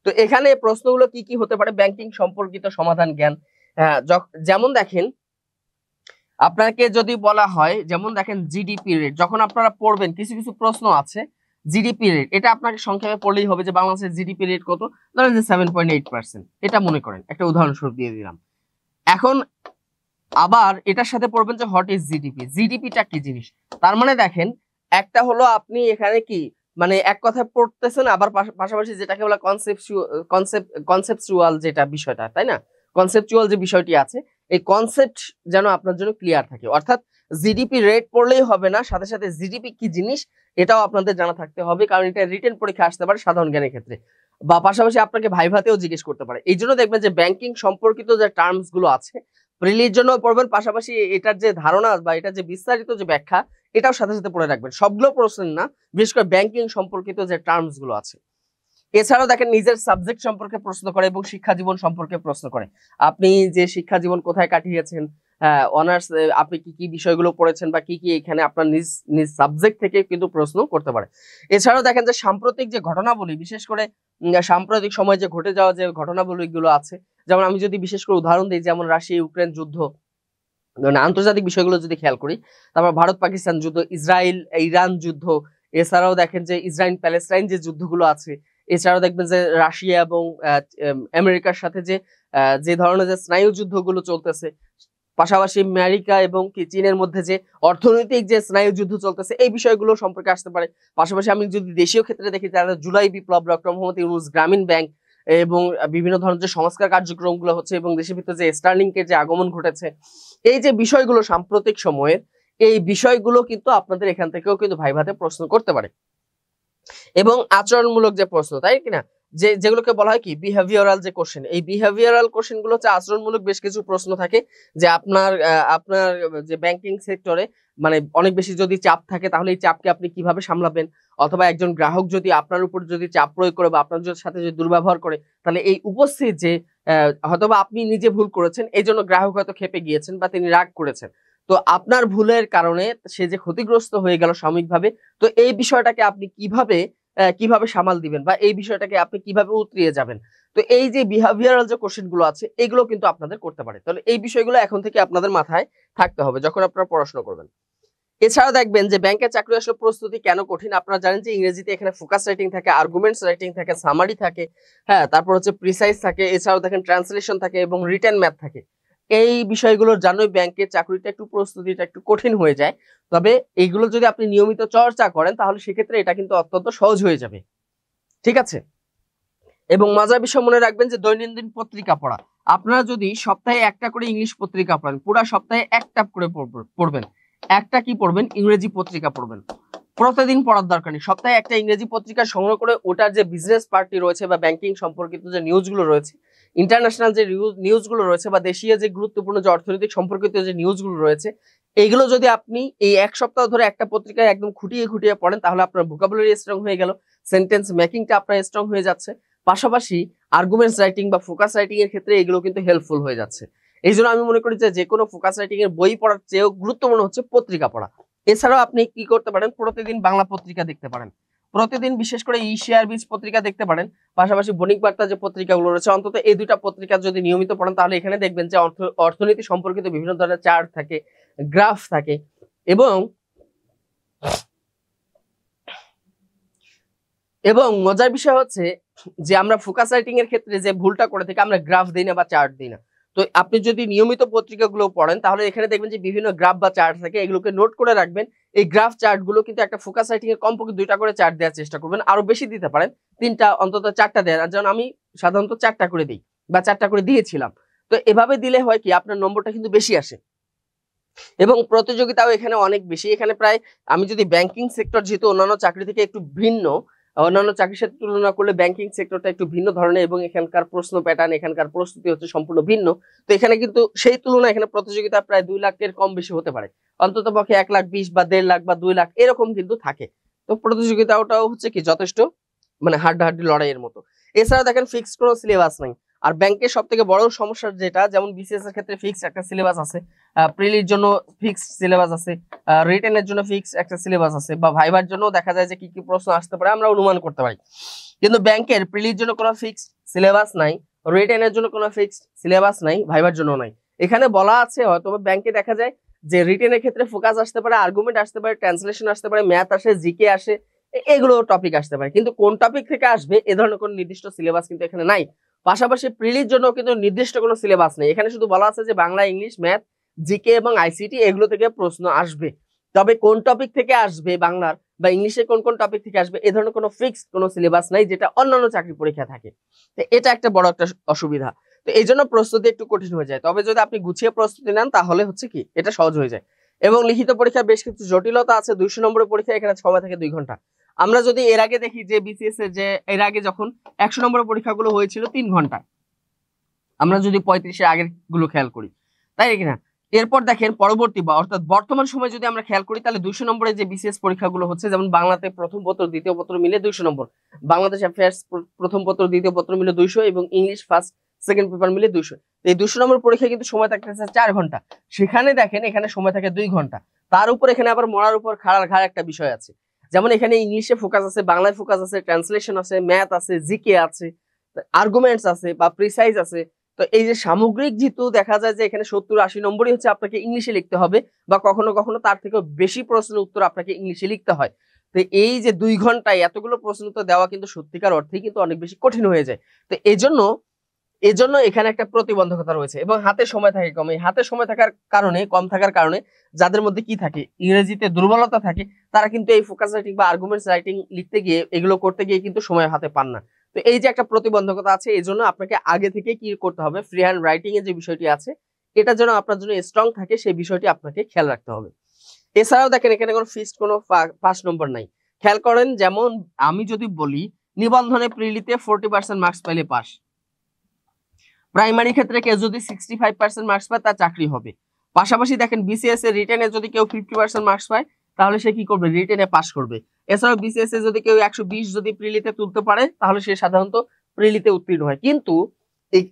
তো এখানে প্রশ্নগুলো কি কি হতে পারে, ব্যাংকিং সম্পর্কিত সমাধান জ্ঞান, যেমন দেখেন আপনাকে যদি বলা হয়, যেমন দেখেন জিডিপি রেট, যখন আপনারা পড়বেন কিছু কিছু প্রশ্ন আছে জিডিপি রেট, এটা আপনাকে সংক্ষেপে পড়লেই হবে যে বাংলাদেশের জিডিপি রেট কত, ধরেন যে 7.8%, এটা মনে করেন, একটা উদাহরণস্বরূপ দিয়ে দিলাম। এখন আবার এটার সাথে পড়বেন যে হোয়াট ইজ জিডিপি, জিডিপিটা কি জিনিস। তার মানে দেখেন একটা হলো আপনি এখানে কি মানে এক কথায় পড়তেছেন, আবার পাশাপাশি যেটাকে বলা কনসেপচুয়াল যেটা বিষয়টা, তাই না, কনসেপচুয়াল যে বিষয়টি আছে এই কনসেপ্ট যেন আপনার জন্য ক্লিয়ার থাকে, অর্থাৎ জিডিপি রেট পড়লেই হবে না, সাথে সাথে জিডিপি কি জিনিস এটাও আপনাদের জানা থাকতে হবে, কারণ এটা রিটেন পরীক্ষা আসতে পারে সাধারণ জ্ঞানের ক্ষেত্রে, বা পাশাপাশি আপনাকে ভাইভাতেও জিজ্ঞেস করতে পারে। এই জন্য দেখবেন যে ব্যাংকিং সম্পর্কিত যে টার্মস গুলো আছে প্রিলির জন্য পড়বেন, পাশাপাশি এটার যে ধারণা বা এটার যে বিস্তারিত যে ব্যাখ্যা এটাও সাথে সাথে পড়ে রাখবেন, সবগুলো প্রশ্ন না, বিশেষ করে ব্যাংকিং সম্পর্কিত যে টার্মস গুলো আছে। এছাড়াও দেখেন নিজের সাবজেক্ট সম্পর্কে প্রশ্ন করে এবং শিক্ষা জীবন সম্পর্কে প্রশ্ন করে, আপনি যে শিক্ষা জীবন কোথায় কাটিয়েছেন, অনার্স আপনি কি কি বিষয়গুলো পড়েছেন বা কি কি এখানে আপনার নিজ নিজ সাবজেক্ট থেকে কিন্তু প্রশ্ন করতে পারে। এছাড়াও দেখেন যে সাম্প্রতিক যে ঘটনাবলী, বিশেষ করে সাম্প্রতিক সময় যে ঘটে যাওয়া যে ঘটনাবলী গুলো আছে, যেমন আমি যদি বিশেষ করে উদাহরণ দিই, যেমন রাশিয়া ইউক্রেন যুদ্ধ, আন্তর্জাতিক বিষয়গুলো যদি খেয়াল করি, তারপর ভারত পাকিস্তান যুদ্ধ, ইসরায়েল ইরান যুদ্ধ, এছাড়াও দেখেন যে ইসরায়েল প্যালেস্টাইন যে যুদ্ধগুলো আছে, এছাড়াও দেখবেন যে রাশিয়া এবং আমেরিকার সাথে যে ধরনের যে স্নায়ু যুদ্ধগুলো চলতেছে, পাশাপাশি আমেরিকা এবং চীনের মধ্যে যে অর্থনৈতিক যে স্নায়ু যুদ্ধ চলতেছে, এই বিষয়গুলো সম্পর্কে আসতে পারে। পাশাপাশি আমি যদি দেশীয় ক্ষেত্রে দেখি তাহলে জুলাই বিপ্লব, ডক্টর মোহাম্মদ ইউনূস, গ্রামীণ ব্যাংক এবং বিভিন্ন ধরনের যে সংস্কার কার্যক্রমগুলো হচ্ছে এবং দেশের ভিতরে যে স্টার্লিংকের যে আগমন ঘটেছে, এই যে বিষয়গুলো সাম্প্রতিক সময়ের, এই বিষয়গুলো কিন্তু আপনাদের এখান থেকেও কিন্তু ভাইভাতে প্রশ্ন করতে পারে। এবং আচরণমূলক যে প্রশ্ন, তাই কিনা, যেগুলোকে বলা হয় কি বিহেভিয়ারাল যে কোশ্চেন, এই বিহেভিয়ারাল কোশ্চেন গুলো হচ্ছে আচরণমূলক বেশ কিছু প্রশ্ন থাকে যে আপনার যে ব্যাংকিং সেক্টরে মানে অনেক বেশি যদি চাপ থাকে তাহলে এই চাপকে আপনি কিভাবে সামলাবেন, অথবা একজন গ্রাহক যদি আপনার উপর যদি চাপ প্রয়োগ করে বা আপনার সাথে যদি দুর্ব্যবহার করে, তাহলে এই উপস্থিত যে হয়তোবা আপনি নিজে ভুল করেছেন এই জন্য গ্রাহক হয়তো ক্ষেপে গিয়েছেন বা তিনি রাগ করেছেন, তো আপনার ভুলের কারণে সে যে ক্ষতিগ্রস্ত হয়ে গেল সাময়িকভাবে, তো এই বিষয়টাকে আপনি কিভাবে সামাল দিবেন বা এই বিষয়টাকে আপনি কিভাবে উতরিয়ে যাবেন। তো এই যে বিহেভিয়ারাল যে কোশ্চেন গুলো আছে এগুলো কিন্তু আপনাদের করতে পারে, তাহলে এই বিষয়গুলো এখন থেকে আপনাদের মাথায় থাকতে হবে যখন আপনারা পড়াশোনা করবেন। এছাড়াও দেখবেন যে ব্যাংকের চাকরি আসলে প্রস্তুতি কেন কঠিন, আপনারা জানেন যে ইংরেজিতে এখানে ফোকাস রাইটিং থাকে, আর্গুমেন্টস রাইটিং থাকে, সামারি থাকে, হ্যাঁ, তারপর হচ্ছে প্রিসাইজ থাকে, এছাড়াও দেখেন ট্রান্সলেশন থাকে এবং রিটেন ম্যাথ থাকে। এই বিষয়গুলোর জন্যই ব্যাংকের চাকরিটা একটু প্রস্তুতিটা একটু কঠিন হয়ে যায়। তবে এইগুলো যদি আপনি নিয়মিত চর্চা করেন তাহলে সেক্ষেত্রে এটা কিন্তু অত্যন্ত সহজ হয়ে যাবে, ঠিক আছে। এবং মজার বিষয় মনে রাখবেন যে দৈনন্দিন পত্রিকা পড়া, আপনারা যদি সপ্তাহে একটা করে ইংলিশ পত্রিকা পড়েন, পুরা সপ্তাহে একটা করে পড়বেন, একটা কি পড়বেন, ইংরেজি পত্রিকা পড়বেন। প্রতিদিন পড়ার দরকার নেই, সপ্তাহে একটা ইংরেজি পত্রিকা সংগ্রহ করে ওটার যে বিজনেস পার্টি রয়েছে বা ব্যাংকিং সম্পর্কিত যে নিউজগুলো রয়েছে, ইন্টারন্যাশনাল যে নিউজগুলো রয়েছে বা দেশীয় যে গুরুত্বপূর্ণ যে অর্থনৈতিক সম্পর্কিত যে নিউজগুলো রয়েছে, এইগুলো যদি আপনি এই এক সপ্তাহ ধরে একটা পত্রিকায় একদম খুঁটিয়ে খুঁটিয়ে পড়েন তাহলে আপনার ভোকাবুলারি স্ট্রং হয়ে গেল, সেন্টেন্স মেকিংটা আপনার স্ট্রং হয়ে যাচ্ছে, পাশাপাশি আর্গুমেন্টস রাইটিং বা ফোকাস রাইটিং এর ক্ষেত্রে এগুলো কিন্তু হেল্পফুল হয়ে যাচ্ছে। এই জন্য আমি মনে করি যে কোনো ফোকাস রাইটিং এর বই পড়ার চেয়েও গুরুত্বপূর্ণ হচ্ছে পত্রিকা পড়া। এছাড়াও আপনি কি করতে পারেন, প্রতিদিন বাংলা পত্রিকা দেখতে পারেন, প্রতিদিন বিশেষ করে এশিয়ার বীজ পত্রিকা দেখতে পারেন, পাশাপাশি বণিক বার্তা যে পত্রিকাগুলো রয়েছে অন্তত এই দুইটা পত্রিকা যদি নিয়মিত পড়েন তাহলে এখানে দেখবেন যে অর্থনীতি সম্পর্কিত বিভিন্ন ধরনের চার্ট থাকে, গ্রাফ থাকে, এবং মজার বিষয় হচ্ছে যে আমরা ফোকাস রাইটিং এর ক্ষেত্রে যে ভুলটা করে থাকি আমরা গ্রাফ দিই না বা চার্ট দিই না। তো আপনি যদি নিয়মিত পত্রিকাগুলো পড়েন তাহলে এখানে দেখবেন যে বিভিন্ন গ্রাফ বা চার্ট থাকে, এগুলোকে নোট করে রাখবেন। এই গ্রাফ চার্ট গুলো কিন্তু একটা ফোকাস রাইটিং এর কমপক্ষে 2টা করে চার্ট দেওয়ার চেষ্টা করবেন, আরো বেশি দিতে পারেন, 3টা অন্তত 4টা দেওয়ার, যেমন আমি সাধারণত 4টা করে দিই বা 4টা করে দিয়েছিলাম। তো এভাবে দিলে হয় কি আপনার নম্বরটা কিন্তু বেশি আসে এবং প্রতিযোগিতাও এখানে অনেক বেশি। এখানে প্রায় আমি যদি ব্যাংকিং সেক্টর যেহেতু অন্যান্য চাকরি থেকে একটু ভিন্ন, অন্যান্য চাকরির সাথে তুলনা করলে ব্যাংকিং সেক্টরটা একটু ভিন্ন ধরনের এবং এখানকার প্রশ্ন প্যাটার্ন এখানকার প্রস্তুতি হচ্ছে সম্পূর্ণ ভিন্ন। তো এখানে কিন্তু সেই তুলনায় এখানে প্রতিযোগিতা প্রায় 2 লাখের কম বেশি হতে পারে, অন্তত পক্ষে 1,20,000 বা 1.5 লাখ বা 2 লাখ এরকম কিন্তু থাকে। তো প্রতিযোগিতাটাও হচ্ছে কি যথেষ্ট মানে হাড্ডাহাড্ডি লড়াইয়ের মতো। এছাড়া দেখেন ফিক্সড কোনো সিলেবাস নাই। আর ব্যাংকের সব থেকে বড় সমস্যা যেটা, যেমন বিসিএস এর ক্ষেত্রে ফিক্সড একটা সিলেবাস আছে, প্রিলির জন্য ফিক্সড সিলেবাস আছে, রিটেনের জন্য ফিক্সড একটা সিলেবাস আছে, বা ভাইবার জন্য দেখা যায় যে কি কি প্রশ্ন আসতে পারে আমরা অনুমান করতে পারি। কিন্তু ব্যাংকের প্রিলির জন্য কোনো ফিক্সড সিলেবাস নাই, রিটেনের জন্য কোনো ফিক্সড সিলেবাস নাই, ভাইবার জন্য নাই। এখানে বলা আছে হয়তো ব্যাংকে দেখা যায় যে রিটেনের ক্ষেত্রে ফোকাস আসতে পারে, আর্গুমেন্ট আসতে পারে, ট্রান্সলেশন আসতে পারে, ম্যাথ আসে, জিকে আসে, এগুলো টপিক আসতে পারে, কিন্তু কোন টপিক থেকে আসবে এ ধরনের কোনো নির্দিষ্ট সিলেবাস কিন্তু এখানে নাই। পাশাপাশি প্রিলির জন্য কিন্তু নির্দিষ্ট কোনো সিলেবাস নেই, এখানে শুধু বলা আছে যে বাংলা, ইংলিশ, ম্যাথ, জিকে এবং আইসিটি এগুলো থেকে প্রশ্ন আসবে। তবে কোন টপিক থেকে আসবে বাংলার বা ইংলিশে কোন কোন টপিক থেকে আসবে এ ধরনের কোনো ফিক্সড কোনো সিলেবাস নাই যেটা অন্যান্য চাকরি পরীক্ষা থাকে। তো এটা একটা বড় একটা অসুবিধা। তো এই জন্য প্রস্তুতি একটু কঠিন হয়ে যায়, তবে যদি আপনি গুছিয়ে প্রস্তুতি নেন তাহলে হচ্ছে কি এটা সহজ হয়ে যায়। এবং লিখিত পরীক্ষা বেশ কিছু জটিলতা আছে, 200 নম্বরের পরীক্ষা, এখানে সময় থাকে 2 ঘন্টা। আমরা যদি এর আগে দেখি যে বিসিএস এর যে এর আগে যখন 100 নম্বরের পরীক্ষাগুলো হয়েছিল 3 ঘন্টা, আমরা যদি 35-এর আগের গুলো খেয়াল করি, তাই কিনা। এরপর দেখেন পরবর্তী বা অর্থাৎ বর্তমান সময় যদি আমরা খেয়াল করি তাহলে 200 নম্বরের যে বিসিএস পরীক্ষাগুলো হচ্ছে, যেমন বাংলাতে প্রথম পত্র দ্বিতীয় পত্র মিলে 200 নম্বর, বাংলাদেশ অ্যাফেয়ার্স প্রথম পত্র দ্বিতীয় পত্র মিলে 200 এবং ইংলিশ ফার্স্ট সেকেন্ড পেপার মিলে 200। এই 200 নম্বর পরীক্ষা কিন্তু সময় থাকতেছে 4 ঘন্টা, সেখানে দেখেন এখানে সময় থাকে 2 ঘন্টা। তার উপর এখানে আবার মরার উপর খাড়ার ঘাড় একটা বিষয় আছে, যেমন এখানে ইংলিশে ফোকাস আছে, বাংলায় ফোকাস আছে, ট্রান্সলেশন আছে, ম্যাথ আছে, জিকে আছে, আর্গুমেন্টস আছে বা প্রিসাইজ আছে। তো এই যে সামগ্রিক যেহেতু দেখা যায় যে এখানে 70-80 নম্বরই হচ্ছে আপনাকে ইংলিশে লিখতে হবে, বা কখনো কখনো তার থেকে বেশি প্রশ্নের উত্তর আপনাকে ইংলিশে লিখতে হয়। তো এই যে 2 ঘন্টায় এতগুলো প্রশ্ন উত্তর দেওয়া কিন্তু সত্যিকার অর্থেই কিন্তু অনেক বেশি কঠিন হয়ে যায়। তো এজন্য এখানে একটা প্রতিবন্ধকতা রয়েছে এবং হাতে সময় থাকে কম। এই হাতে সময় থাকার কারণে, কম থাকার কারণে যাদের মধ্যে কি থাকে, ইংরেজিতে দুর্বলতা থাকে, তারা কিন্তু এই ফোকাস রাইটিং বা আর্গুমেন্টস রাইটিং লিখতে গিয়ে, এগুলো করতে গিয়ে কিন্তু সময় হাতে পান না। তো এই যে একটা প্রতিবন্ধকতা আছে, এই জন্য আপনাকে আগে থেকে কি করতে হবে, ফ্রি হ্যান্ড রাইটিং এর যে বিষয়টি আছে এটা যেন আপনার জন্য স্ট্রং থাকে সেই বিষয়টি আপনাকে খেয়াল রাখতে হবে। এছাড়াও দেখেন এখানে কোনো ফিক্সড কোনো 5 নম্বর নাই। খেয়াল করেন, যেমন আমি যদি বলি নিবন্ধনে প্রিলিতে 40% মার্কস পাইলে পাস। প্রাইমারি ক্ষেত্রে কেউ যদি 65% মার্কস পায় তার চাকরি হবে। পাশাপাশি দেখেন বিসিএস এর রিটেনে যদি কেউ 50% মার্কস পায় তাহলে সে কি করবে, রিটেনে পাস করবে। এছাড়াও বিসিএস এ যদি কেউ 120 যদি প্রিলিতে তুলতে পারে তাহলে সে সাধারণত প্রিলিতে উত্তীর্ণ হয়। কিন্তু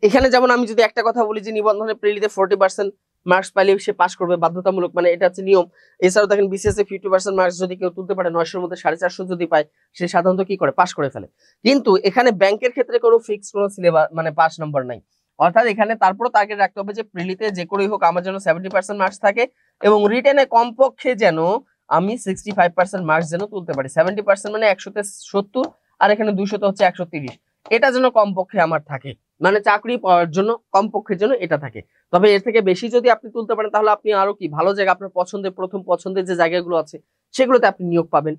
এখানে যেমন আমি যদি একটা কথা বলি যে নিবন্ধনে প্রিলিতে 40% মার্কস পাইলে সে পাস করবে বাধ্যতামূলক, মানে এটা হচ্ছে নিয়ম। এছাড়াও দেখেন বিসিএস এ 50% মার্কস যদি কেউ তুলতে পারে, 900 মধ্যে 450 যদি পায়, সে সাধারণত কি করে, পাস করে ফেলে। কিন্তু এখানে ব্যাংকের ক্ষেত্রে কোনো ফিক্স কোনো সিলেবাস মানে পাস নাম্বার নাই। অর্থাৎ এখানে তারপরও টার্গেট রাখতে হবে যে প্রিলিতে যে করেই হোক আমার যেন 70% মার্কস থাকে এবং রিটেনে কমপক্ষে যেন আমি 65% মার্কস যেন তুলতে পারি। 70% মানে 100তে 70, আর এখানে 200তে হচ্ছে 130। এটা যেন কমপক্ষে আমার থাকে, মানে চাকরি পাওয়ার জন্য কমপক্ষের জন্য এটা থাকে। তবে এর থেকে বেশি যদি আপনি তুলতে পারেন তাহলে আপনি আরো কি ভালো জায়গা, আপনার পছন্দের প্রথম পছন্দের যে জায়গাগুলো আছে সেগুলোতে আপনি নিয়োগ পাবেন,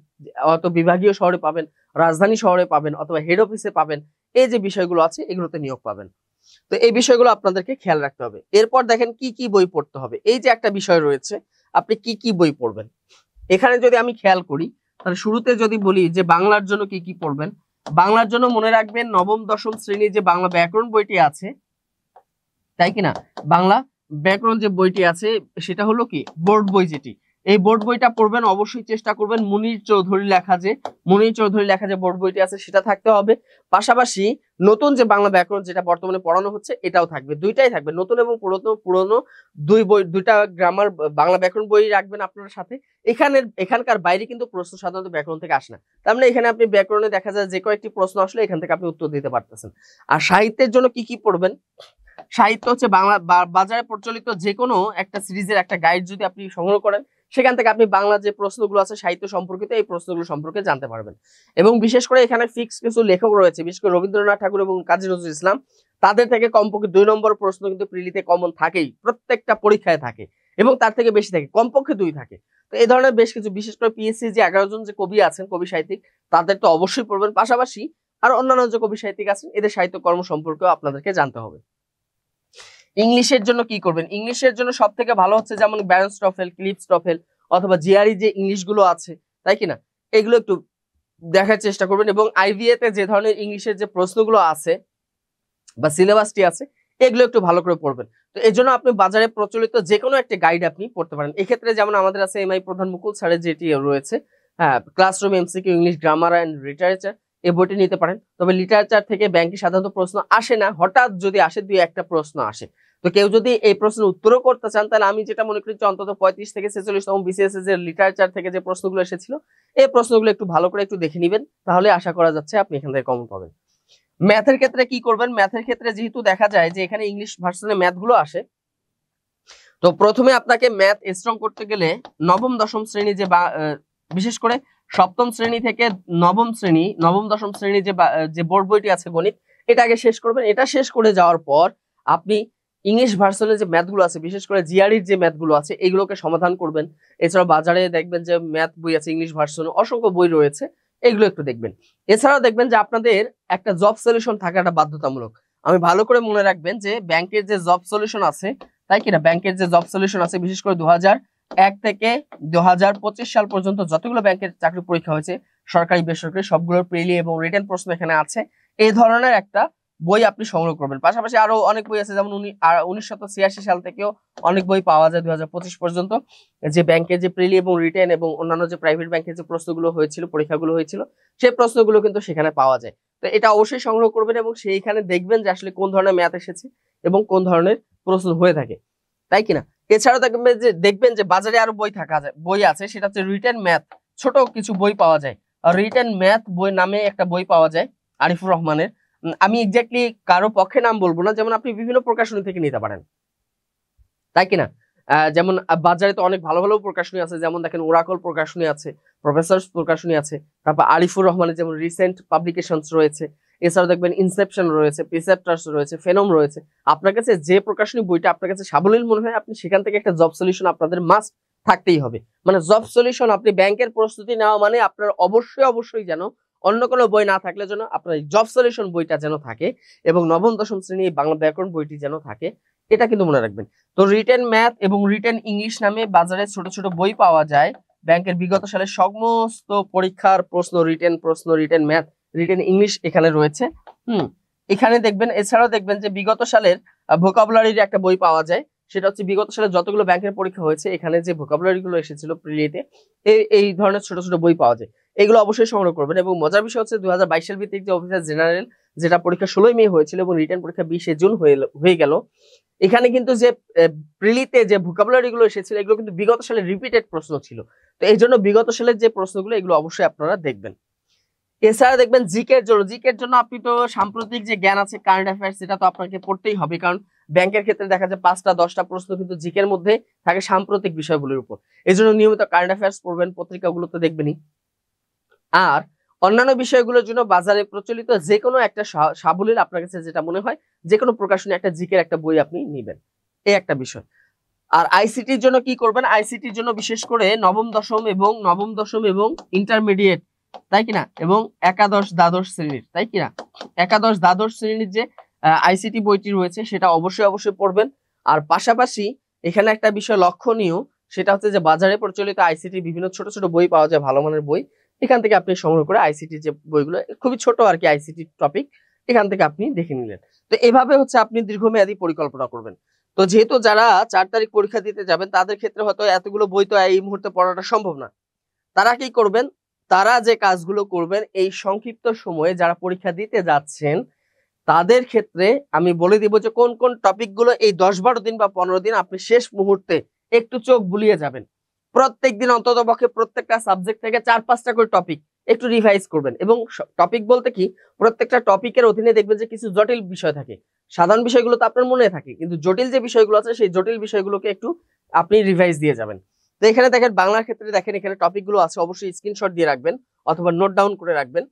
অত বিভাগীয় শহরে পাবেন, রাজধানী শহরে পাবেন, অথবা হেড অফিসে পাবেন। এই যে বিষয়গুলো আছে এগুলোতে নিয়োগ পাবেন। তো এই বিষয়গুলো আপনাদেরকে খেয়াল রাখতে হবে। এরপর দেখেন কি কি বই পড়তে হবে। এই যে একটা বিষয় রয়েছে, আপনি কি কি বই পড়বেন। এখানে যদি আমি খেয়াল করি তাহলে শুরুতে যদি বলি যে বাংলার জন্য কি কি পড়বেন, বাংলার জন্য মনে রাখবেন নবম দশম শ্রেণীর যে বাংলা ব্যাকরণ বইটি আছে, তাই কিনা, বাংলা ব্যাকরণ যে বইটি আছে সেটা হলো কি বোর্ড বই, যেটি এই বোর্ড বইটা পড়বেন। অবশ্যই চেষ্টা করবেন মুনির চৌধুরী লেখা যে বোর্ড বইটি আছে সেটা থাকতে হবে। পাশাপাশি নতুন যে বাংলা ব্যাকরণ যেটা বর্তমানে পড়ানো হচ্ছে এটাও থাকবে, দুইটাই থাকবে, নতুন এবং পুরনো দুই বই, দুইটা গ্রামার বাংলা ব্যাকরণ বই রাখবেন আপনার সাথে। এখানকার বাইরে কিন্তু প্রশ্ন সাধারণত ব্যাকরণ থেকে আসে না, তার মানে এখানে আপনি ব্যাকরণে দেখা যায় যে কয়েকটি প্রশ্ন আসলে এখান থেকে আপনি উত্তর দিতে পারতেছেন। আর সাহিত্যের জন্য কি কি পড়বেন, সাহিত্য হচ্ছে বাংলা বাজারে প্রচলিত যে কোনো একটা সিরিজের একটা গাইড যদি আপনি সংগ্রহ করেন সেখান থেকে আপনি বাংলা যে প্রশ্নগুলো আছে সাহিত্য সম্পর্কিত এই প্রশ্নগুলো সম্পর্কে জানতে পারবেন। এবং বিশেষ করে এখানে ফিক্স কিছু লেখক রয়েছে, বিশেষ করে রবীন্দ্রনাথ ঠাকুর এবং কাজী নজরুল ইসলাম, তাদের থেকে কমপক্ষে 2 নম্বর প্রশ্ন কিন্তু প্রিলিতে কমন থাকেই, প্রত্যেকটা পরীক্ষায় থাকে এবং তার থেকে বেশি থাকে, কমপক্ষে 2 থাকে। তো এই ধরনের বেশ কিছু, বিশেষ করে পিএসসি যে 11 জন যে কবি আছেন, কবি সাহিত্যিক, তাদের তো অবশ্যই পড়বেন। পাশাপাশি আর অন্যান্য যে কবি সাহিত্যিক আছেন এদের সাহিত্য কর্ম সম্পর্কেও আপনাদেরকে জানতে হবে। ইংলিশের জন্য কি করবেন, ইংলিশের জন্য সব থেকে ভালো হচ্ছে যেমন ব্যারন্স টফেল, ক্লিপস টফেল অথবা জিআরই যে ইংলিশ গুলো আছে, তাই কিনা, এগুলো একটু দেখার চেষ্টা করবেন। এবং আইভিএ তে যে ধরনের ইংলিশের যে প্রশ্নগুলো আছে বা সিলেবাসটি আছে এগুলো একটু ভালো করে পড়বেন। তো এই জন্য আপনি বাজারে প্রচলিত যে কোনো একটা গাইড আপনি পড়তে পারেন। এক্ষেত্রে যেমন আমাদের আছে এমআই প্রধান মুকুল স্যারের যেটি রয়েছে, হ্যাঁ, classroom MCQ English grammar and literature, এই বইটি নিতে পারেন। তবে লিটারেচার থেকে ব্যাংকে সাধারণত প্রশ্ন আসে না, হঠাৎ যদি আসে 2-1টা প্রশ্ন আসে। তো কেউ যদি এই প্রশ্নের উত্তরও করতে চান তাহলে আমি যেটা মনে করি অন্তত 35 থেকে 46তম বিসিএস এর যে লিটারেচার থেকে যে প্রশ্নগুলো এসেছিল এই প্রশ্নগুলো একটু ভালো করে একটু দেখে নেবেন, তাহলে আশা করা যাচ্ছে আপনি এখান থেকে কমন পাবেন। ম্যাথের ক্ষেত্রে কি করবেন, ম্যাথের ক্ষেত্রে যেহেতু দেখা যায় যে এখানে ইংলিশ ভার্সনে ম্যাথ গুলো আসে, তো প্রথমে আপনাকে ম্যাথ স্ট্রং করতে গেলে নবম দশম শ্রেণী যে বিশেষ করে সপ্তম শ্রেণী থেকে নবম দশম শ্রেণী যে বোর্ড বইটি আছে গণিত, এটা আগে শেষ করবেন। এটা শেষ করে যাওয়ার পর আপনি ইংলিশ ভার্সনের যে ম্যাথগুলো আছে, বিশেষ করে জিআরইর যে ম্যাথগুলো আছে এগুলোকে সমাধান করবেন। এছাড়াও বাজারে দেখবেন যে ম্যাথ বই আছে ইংলিশ ভার্সনে, অসংখ্য বই রয়েছে, এগুলো একটু দেখবেন। এছাড়াও দেখবেন যে আপনাদের একটা জব সলিউশন থাকাটা বাধ্যতামূলক। আমি ভালো করে মনে রাখবেন যে ব্যাংকের যে জব সলিউশন আছে, তাই কিনা, ব্যাংকের যে জব সলিউশন আছে বিশেষ করে 2001 থেকে 2025 সাল পর্যন্ত যতগুলো ব্যাংকের চাকরি পরীক্ষা হয়েছে সরকারি বেসরকারি সবগুলোর প্রিলি এবং রিটেন প্রশ্ন এখানে আছে, এই ধরনের একটা বই আপনি সংগ্রহ করবেন। পাশাপাশি আরো অনেক বই আছে, যেমন 1986 সাল থেকেও অনেক বই পাওয়া যায় 2025 পর্যন্ত, যে ব্যাংকের যে প্রিলি এবং রিটেন এবং অন্যান্য যে প্রাইভেট ব্যাংকের যে প্রশ্নগুলো হয়েছিল, পরীক্ষাগুলো হয়েছিল, সেই প্রশ্নগুলো কিন্তু সেখানে পাওয়া যায়। তো এটা অবশ্যই সংগ্রহ করবেন এবং সেইখানে দেখবেন যে আসলে কোন ধরনের ম্যাথ এসেছে এবং কোন ধরনের প্রশ্ন হয়ে থাকে, তাই কিনা। এছাড়াও দেখবেন যে বাজারে আরো বই আছে, সেটা হচ্ছে রিটেন ম্যাথ, ছোট কিছু বই পাওয়া যায়। রিটেন ম্যাথ বই নামে একটা বই পাওয়া যায় আরিফুর রহমানের, আমি এক্স্যাক্টলি কারো পক্ষে নাম বলবো না, যেমন আপনি বিভিন্ন প্রকাশনী থেকে নিতে পারেন, তাই কিনা। যেমন বাজারে তো অনেক ভালো ভালো প্রকাশনী আছে, যেমন দেখেন ওরাকল প্রকাশনী আছে, প্রফেসরস প্রকাশনী আছে, তারপর আরিফুর রহমানের যেমন রিসেন্ট পাবলিকেশনস রয়েছে, এছাড়াও দেখবেন ইনসেপশন রয়েছে, প্রিসেপ্টার্স রয়েছে, ফেনম রয়েছে। আপনার কাছে যে প্রকাশনী বইটা আপনার কাছে সাবলীল মনে হয় আপনি সেখান থেকে একটা জব সলিউশন আপনাদের মাস্ট থাকতেই হবে। মানে জব সলিউশন, আপনি ব্যাংকের প্রস্তুতি নেওয়া মানে আপনার অবশ্যই যেন অন্য কোনো বই না থাকলে যেন আপনার জব সলিউশন বইটা যেন থাকে এবং নবম দশম শ্রেণী বাংলা ব্যাকরণ বইটি যেন থাকে, এটা কিন্তু মনে রাখবেন। তো রিটেন ম্যাথ এবং রিটেন ইংলিশ নামে বাজারে ছোট ছোট বই পাওয়া যায় ব্যাংকের বিগত সালের সমস্ত পরীক্ষার প্রশ্ন, রিটেন ম্যাথ রিটেন ইংলিশ এখানে রয়েছে। এখানে দেখবেন, এছাড়াও দেখবেন যে বিগত সালের ভোকাবুলারির একটা বই পাওয়া যায়, সেটা হচ্ছে বিগত সালে যতগুলো ব্যাংকের পরীক্ষা হয়েছে এখানে যে ভোকাবুলারি গুলো এসেছিল প্রিলিতে, এই ধরনের ছোট ছোট বই পাওয়া যায়। এগুলো অবশ্যই সংগ্রহ করবেন। এবং মজার বিষয় হচ্ছে 2022 সাল ভিত্তিক যে অফিসার জেনারেল, যেটা পরীক্ষা 16 মে হয়েছিল এবং রিটেন পরীক্ষা 20 জুন হয়ে গেল, এখানে কিন্তু যে প্রিলিতে যে ভোকাবুলারি গুলো এসেছিল এগুলো কিন্তু বিগত সালে রিপিটেড প্রশ্ন ছিল। তো এই জন্য বিগত সালের যে প্রশ্নগুলো এগুলো অবশ্যই আপনারা দেখবেন। এছাড়া দেখবেন জিকের জন্য আপনি তো সাম্প্রতিক যে জ্ঞান আছে, কারেন্ট অ্যাফেয়ার্স, সেটা তো আপনাকে পড়তেই হবে, কারণ ব্যাংকের ক্ষেত্রে দেখা যায় 5টা 10টা প্রশ্ন কিন্তু জিকের মধ্যে থাকে সাম্প্রতিক বিষয়গুলোর উপর। এই জন্য নিয়মিত কারেন্ট অ্যাফেয়ার্স পড়বেন, পত্রিকাগুলো তো দেখবেনই। আর অন্যান্য বিষয়গুলোর জন্য বাজারে প্রচলিত যে কোনো একটা সাবলীল, আপনার কাছে যেটা মনে হয়, যে কোনো প্রকাশনী একটা জিকের একটা বই আপনি নিবেন, এই একটা বিষয়। আর আইসিটির জন্য কি করবেন, আইসিটির জন্য বিশেষ করে নবম দশম এবং ইন্টারমিডিয়েট, তাই কিনা, এবং একাদশ দ্বাদশ শ্রেণীর, তাই কিনা, একাদশ দ্বাদশ শ্রেণীর যে আইসিটি বইটি রয়েছে সেটা অবশ্যই পড়বেন। আর পাশাপাশি এখানে একটা বিষয় লক্ষণীয়, সেটা হচ্ছে যে বাজারে প্রচলিত আইসিটি বিভিন্ন ছোট ছোট বই পাওয়া যায়, ভালো মানের বই, এখান থেকে আপনি সংগ্রহ করে আইসিটি যে বইগুলো খুবই ছোট আর কি, আইসিটি টপিক, এখান থেকে আপনি দেখে নিলেন। তো এভাবে হচ্ছে আপনি দীর্ঘমেয়াদী পরিকল্পনা করবেন। তো যেহেতু যারা 4 তারিখ পরীক্ষা দিতে যাবেন তাদের ক্ষেত্রে হয়তো এতগুলো বই তো এই মুহূর্তে পড়াটা সম্ভব না। তারা কি করবেন, তারা যে কাজগুলো করবেন এই সংক্ষিপ্ত সময়ে যারা পরীক্ষা দিতে যাচ্ছেন তাদের ক্ষেত্রে আমি বলে দিব যে কোন কোন টপিক গুলো এই 10-12 দিন বা 15 দিন আপনি শেষ মুহূর্তে একটু চোখ বুলিয়ে যাবেন। প্রত্যেকদিন অন্তত পক্ষে প্রত্যেকটা সাবজেক্ট থেকে 4-5টা করে টপিক একটু রিভাইজ করবেন। এবং টপিক বলতে কি, প্রত্যেকটা টপিকের অধীনে দেখবেন যে কিছু জটিল বিষয় থাকে। সাধারণ বিষয়গুলো তো আপনার মনে থাকে, কিন্তু জটিল যে বিষয়গুলো আছে সেই জটিল বিষয়গুলোকে একটু আপনি রিভাইজ দিয়ে যাবেন। তো এখানে দেখেন বাংলার ক্ষেত্রে দেখেন এখানে টপিকগুলো আছে, অবশ্যই স্ক্রিনশট দিয়ে রাখবেন অথবা নোট ডাউন করে রাখবেন।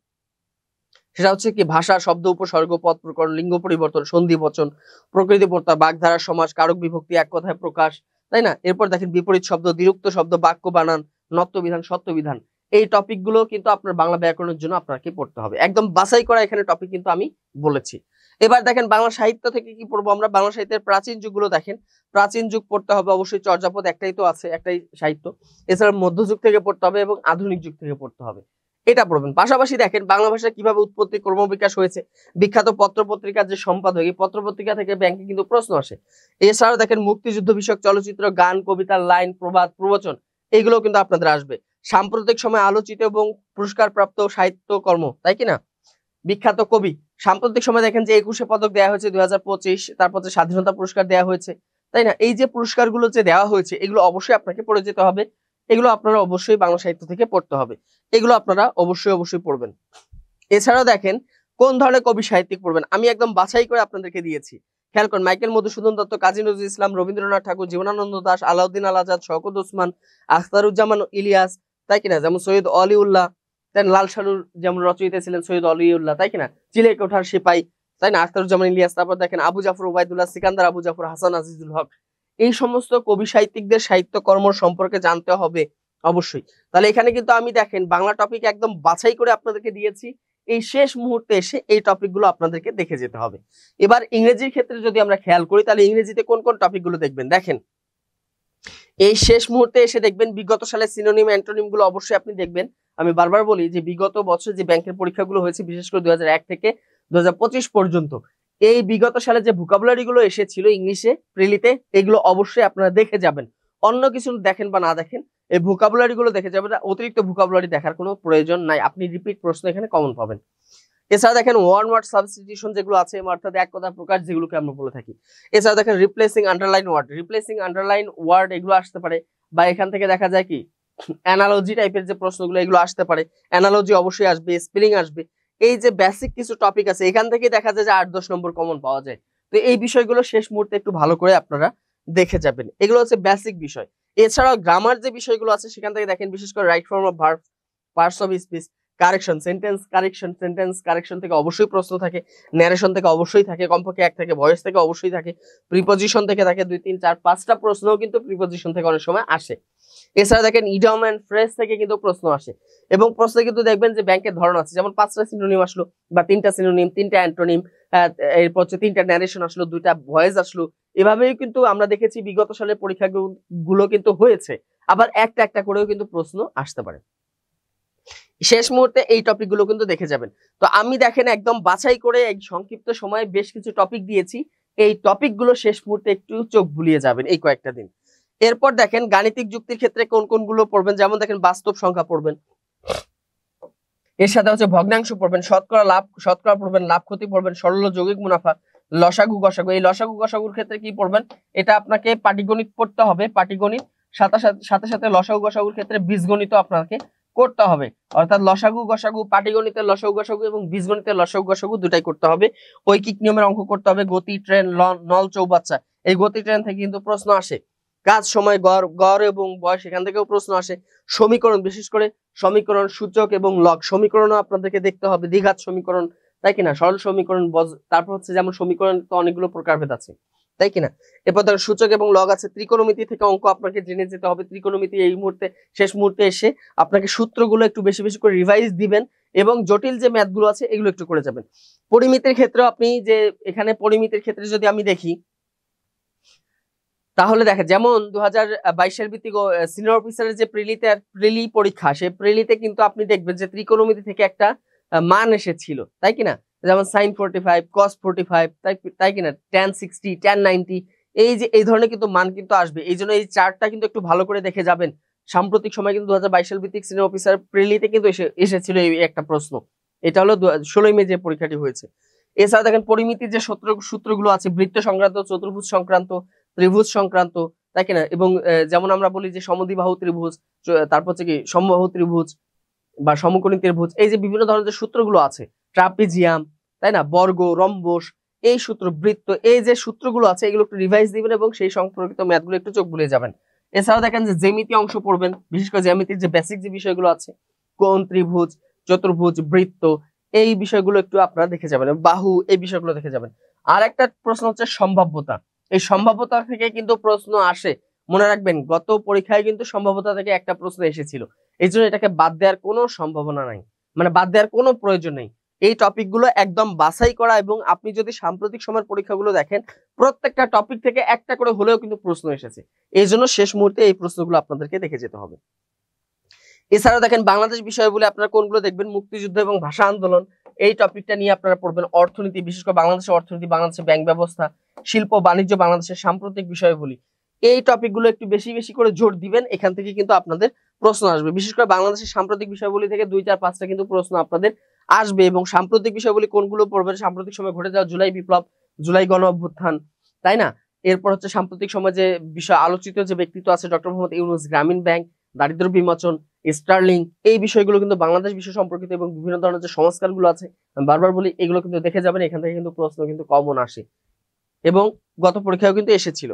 সেটা হচ্ছে কি, ভাষা, শব্দ, উপসর্গ, পদ প্রকরণ, লিঙ্গ পরিবর্তন, সন্ধি বচন, প্রকৃতি প্রত্যয়, বাগধারা, সমাস, কারক বিভক্তি, এক কথায় প্রকাশ, তাই না। এরপর দেখেন বিপরীত শব্দ, দ্বিরুক্ত শব্দ, বাক্য বানান, নত্য বিধান, সত্য বিধান, এই টপিক গুলো কিন্তু আপনার বাংলা ব্যাকরণের জন্য আপনাকে পড়তে হবে। একদম বাছাই করা এখানে টপিক কিন্তু আমি বলেছি। এবার দেখেন বাংলা সাহিত্য থেকে কি পড়বো আমরা, বাংলা সাহিত্যের প্রাচীন যুগগুলো দেখেন, প্রাচীন যুগ পড়তে হবে অবশ্যই, চর্যাপদ একটাই তো আছে, একটাই সাহিত্য। এছাড়া মধ্যযুগ থেকে পড়তে হবে এবং আধুনিক যুগ থেকে পড়তে হবে, এটা পড়বেন। পাশাপাশি দেখেন বাংলা ভাষা কিভাবে উৎপত্তি ক্রমবিকাশ হয়েছে, বিখ্যাত পত্র পত্রিকার যে সম্পাদক, এই পত্র পত্রিকা থেকে ব্যাংকে কিন্তু প্রশ্ন আসে। এছাড়াও দেখেন মুক্তিযুদ্ধ বিষয়ক চলচ্চিত্র, গান, কবিতা, লাইন, প্রবাদ, প্রবচন, এগুলো কিন্তু আপনাদের আসবে। সাম্প্রতিক সময় আলোচিত এবং পুরস্কার প্রাপ্ত সাহিত্য কর্ম, তাই কিনা, বিখ্যাত কবি, সাম্প্রতিক সময় দেখেন যে 21 পদক দেওয়া হয়েছে 2025, তারপর যে স্বাধীনতা পুরস্কার দেওয়া হয়েছে, তাই না। এই যে পুরস্কারগুলো যে দেওয়া হয়েছে এগুলো অবশ্যই আপনাকে পড়ে যেতে হবে, এগুলো আপনারা অবশ্যই বাংলা সাহিত্য থেকে পড়তে হবে, এগুলো আপনারা অবশ্যই পড়বেন। এছাড়াও দেখেন কোন ধরনের কবি সাহিত্যিক পড়বেন, আমি একদম বাছাই করে আপনাদেরকে দিয়েছি। খেয়াল করুন, মাইকেল মধুসূদন দত্ত, কাজী নজরুল ইসলাম, রবীন্দ্রনাথ ঠাকুর, জীবনানন্দ দাশ, আলাউদ্দিন আল আজাদ, শওকত ওসমান, আখতারুজ্জামান ইলিয়াস, তাই কিনা, যেমন সৈয়দ অলিউল্লাহ, দেন লাল সালুর যেমন রচয়িতা ছিলেন সৈয়দ অলিউল্লাহ, তাই কিনা, চিলে কোঠার সিপাই, তাই না, আখতারুজ্জামান ইলিয়াস, তারপর দেখেন আবু জাফর ওবায়দুল্লাহ, সিকান্দার আবু জাফর, হাসান আজিজুল হক, এই সমস্ত কবি সাহিত্যিকদের সাহিত্যকর্ম সম্পর্কে জানতে হবে অবশ্যই। তাহলে এখানে কিন্তু আমি দেখেন বাংলা টপিক একদম বাছাই করে আপনাদেরকে দিয়েছি, এই শেষ মুহূর্তে এসে এই টপিকগুলো আপনাদেরকে দেখে যেতে হবে। এবার ইংরেজির ক্ষেত্রে যদি আমরা খেয়াল করি তাহলে ইংরেজিতে কোন কোন টপিকগুলো দেখবেন, দেখেন এই শেষ মুহূর্তে এসে দেখবেন বিগত সালের সিনোনিম অ্যান্টোনিম গুলো অবশ্যই আপনি দেখবেন। আমি বারবার বলি যে বিগত বছর যে ব্যাংকের পরীক্ষাগুলো হয়েছে বিশেষ করে 2001 থেকে 2025 পর্যন্ত, এই বিগত সালে যে ভোকাবুলারি গুলো এসেছিল ইংলিশে প্রিলিতে, এগুলো অবশ্যই আপনারা দেখে যাবেন। অন্য কিছু দেখেন বা না দেখেন, এই ভোকাবুলারি গুলো দেখে যাবেন, অতিরিক্ত ভোকাবুলারি দেখার কোনো প্রয়োজন নাই, আপনি রিপিট প্রশ্ন এখানে কমন পাবেন। এছাড়া দেখেন ওয়ান ওয়ার্ড সাবস্টিটিউশন যেগুলো আছে, অর্থাৎ এক কথা প্রকাশ যেগুলোকে আমরা বলে থাকি। এছাড়া দেখেন রিপ্লেসিং আন্ডারলাইন ওয়ার্ড এগুলো আসতে পারে, বা এখান থেকে দেখা যায় কি অ্যানালজি টাইপের যে প্রশ্নগুলো এগুলো আসতে পারে, অ্যানালজি অবশ্যই আসবে, স্পেলিং আসবে। এই যে বেসিক কিছু টপিক আছে এখান থেকে দেখা যায় যে 8-10 নম্বর কমন পাওয়া যায়। তো এই বিষয়গুলো শেষ মুহূর্তে একটু ভালো করে আপনারা দেখে যাবেন, এগুলো হচ্ছে বেসিক বিষয়। এছাড়াও গ্রামার যে বিষয়গুলো আছে সেখান থেকে দেখেন বিশেষ করে right form of verb, parts of speech, correction, sentence correction থেকে অবশ্যই প্রশ্ন থাকে, ন্যারেশন থেকে অবশ্যই থাকে, কমপক্ষে এক থেকে, ভয়েস থেকে অবশ্যই থাকে, প্রিপজিশন থেকে থাকে 2, 3, 4, 5টা প্রশ্নও কিন্তু প্রিপজিশন থেকে অনেক সময় আসে। এছাড়া দেখেন ইডিয়ম এন্ড ফ্রেজ থেকে কিন্তু প্রশ্ন আসে, এবং প্রশ্নে কিন্তু দেখবেন যে ব্যাংকের ধরন আছে, যেমন 5টা সিনোনিম আসলো বা 3টা সিনোনিম, 3টা অ্যান্টোনিম, এরপর হচ্ছে 3টা ন্যারেশন আসলো, 2টা ভয়েস আসলো। এভাবেই কিন্তু আমরা দেখেছি বিগত সালের পরীক্ষাগুলো কিন্তু হয়েছে। আবার একটা একটা করেও কিন্তু প্রশ্ন আসতে পারে। শেষ মুহূর্তে এই টপিকগুলো কিন্তু দেখে যাবেন। তো আমি দেখেন একদম বাছাই করে এক সংক্ষিপ্ত সময়ে বেশ কিছু টপিক দিয়েছি, এই টপিকগুলো শেষ মুহূর্তে একটু চোখ বুলিয়ে যাবেন এই কয়েকটা দিন। এরপর দেখেন গাণিতিক যুক্তির ক্ষেত্রে কোন কোনগুলো পড়বেন, যেমন দেখেন বাস্তব সংখ্যা পড়বেন, এর সাথে হচ্ছে ভগ্নাংশ পড়বেন, শতকরা পড়বেন, লাভ ক্ষতি পড়বেন, সরল যৌগিক মুনাফা, লসাগু গসাগু। এই লসাগু গসাগুর ক্ষেত্রে কি পড়বেন, এটা আপনাকে পাটিগণিত পড়তে হবে, পাটিগণিত সাথে সাথে সাথে লসাগু গসাগুর ক্ষেত্রে বীজগণিত আপনাকে করতে হবে, অর্থাৎ লসাগু গসাগু, পাটিগণিতের লসাগু গসাগু এবং বীজগণিতের লসাগু গসাগু দুটাই করতে হবে। ঐকিক নিয়মের অঙ্ক করতে হবে, গতি, ট্রেন, নল, চৌবাচ্চা। এই গতি ট্রেন থেকে কিন্তু প্রশ্ন আসে, কাজ, সময়, গড়, গড় এবং বয়স, এখান থেকেও প্রশ্ন আসে। সমীকরণ, বিশেষ করে সমীকরণ, সূচক এবং লগ সমীকরণও আপনাদেরকে দেখতে হবে, দ্বিঘাত সমীকরণ, তাই কিনা, সরল সমীকরণ, তারপর হচ্ছে যেমন সমীকরণ তো অনেকগুলো প্রকারভেদ আছে, তাই কিনা। এরপর ধরেন সূচক এবং লগ আছে। ত্রিকোণমিতি থেকে অঙ্ক আপনাকে জেনে যেতে হবে, ত্রিকোণমিতি এই মুহূর্তে শেষ মুহূর্তে এসে আপনাকে সূত্রগুলো একটু বেশি বেশি করে রিভাইজ দিবেন এবং জটিল যে ম্যাথগুলো আছে এগুলো একটু করে যাবেন। পরিমিতির ক্ষেত্রে আপনি যে এখানে পরিমিতির ক্ষেত্রে যদি আমি দেখি, তাহলে দেখেন যেমন 2022 সাল ভিত্তিক সিনিয়র অফিসারের যে প্রিলি পরীক্ষা, সেই প্রিলিতে কিন্তু আপনি দেখবেন যে ত্রিকোণমিতি থেকে একটা মান এসেছিল, তাই কিনা, যেমন sin 45, cos 45, তাই কিনা, tan 60, tan 90, এই যে এই ধরনের কিন্তু মান কিন্তু আসবে। এই জন্য এই চার্টটা কিন্তু একটু ভালো করে দেখে যাবেন। সাম্প্রতিক সময় কিন্তু 2022 সাল ভিত্তিক সিনিয়র অফিসার প্রিলিতে কিন্তু এসেছিল এই একটা প্রশ্ন। এটা হলো 16 মে যে পরীক্ষাটি হয়েছে। এছাড়া দেখেন পরিমিতির যে সূত্রগুলো আছে, বৃত্ত সংক্রান্ত, চতুর্ভুজ সংক্রান্ত, ত্রিভুজ সংক্রান্ত, তাই কিনা, এবং যেমন আমরা বলি যে সমদ্বিবাহু ত্রিভুজ, তারপর হচ্ছে কি সমবাহু ত্রিভুজ বা সমকোণী ত্রিভুজ, এই যে বিভিন্ন ধরনের সূত্রগুলো আছে, ট্রাপিজিয়াম, তাই না, বর্গ, রম্বস, এই সূত্র, বৃত্ত, এই যে সূত্রগুলো আছে এগুলো একটু রিভাইজ দিবেন এবং সেই সম্পর্কিত ম্যাথগুলো একটু চোখ বুলিয়ে যাবেন। এছাড়াও দেখেন যে জ্যামিতি অংশ পড়বেন, বিশেষ করে জ্যামিতির যে বেসিক যে বিষয়গুলো আছে, কোণ, ত্রিভুজ, চতুর্ভুজ, বৃত্ত, এই বিষয়গুলো একটু আপনারা দেখে যাবেন, বাহু, এই বিষয়গুলো দেখে যাবেন। আর একটা প্রশ্ন হচ্ছে সম্ভাব্যতা। এই সম্ভাব্যতা থেকে কিন্তু প্রশ্ন আসে, মনে রাখবেন গত পরীক্ষায় কিন্তু সম্ভাব্যতা থেকে একটা প্রশ্ন এসেছিল, এই জন্য এটাকে বাদ দেওয়ার কোনো সম্ভাবনা নাই, মানে বাদ দেওয়ার কোনো প্রয়োজন নেই। এই টপিকগুলো একদম বাছাই করা, এবং আপনি যদি সাম্প্রতিক সময়ের পরীক্ষাগুলো দেখেন প্রত্যেকটা টপিক থেকে একটা করে হলেও কিন্তু প্রশ্ন এসেছে, এই জন্য শেষ মুহূর্তে এই প্রশ্নগুলো আপনাদেরকে দেখে যেতে হবে। এছাড়াও দেখেন বাংলাদেশ বিষয় বলে আপনারা কোনগুলো দেখবেন, মুক্তিযুদ্ধ এবং ভাষা আন্দোলন, এই টপিকটা নিয়ে আপনারা পড়বেন। অর্থনীতি, বিশেষ করে বাংলাদেশের অর্থনীতি, বাংলাদেশের ব্যাংক ব্যবস্থা, শিল্প বাণিজ্য, বাংলাদেশের সাম্প্রতিক বিষয়গুলি, এই টপিকগুলো একটু বেশি বেশি করে জোর দিবেন, এখান থেকে কিন্তু আপনাদের প্রশ্ন আসবে। বিশেষ করে বাংলাদেশের সাম্প্রতিক বিষয়গুলি থেকে 2, 4, 5টা কিন্তু প্রশ্ন আপনাদের আসবে। এবং সাম্প্রতিক বিষয়গুলি কোনগুলো পড়বেন, সাম্প্রতিক সময় ঘটে যাওয়া জুলাই বিপ্লব, জুলাই গণ অভ্যুত্থান, তাই না। এরপর হচ্ছে সাম্প্রতিক সময় যে বিষয় আলোচিত যে ব্যক্তিত্ব আছে, ডক্টর মোহাম্মদ ইউনূস, গ্রামীণ ব্যাংক, দারিদ্র বিমোচন, স্টার্লিং, এই বিষয়গুলো কিন্তু বাংলাদেশ বিষয় সম্পর্কিত এবং বিভিন্ন ধরনের যে সংস্কারগুলো আছে, আমি বারবার বলি এগুলো কিন্তু দেখে যাবেন, এখান থেকে কিন্তু প্রশ্ন কিন্তু কমন আসে এবং গত পরীক্ষায় কিন্তু এসেছিল।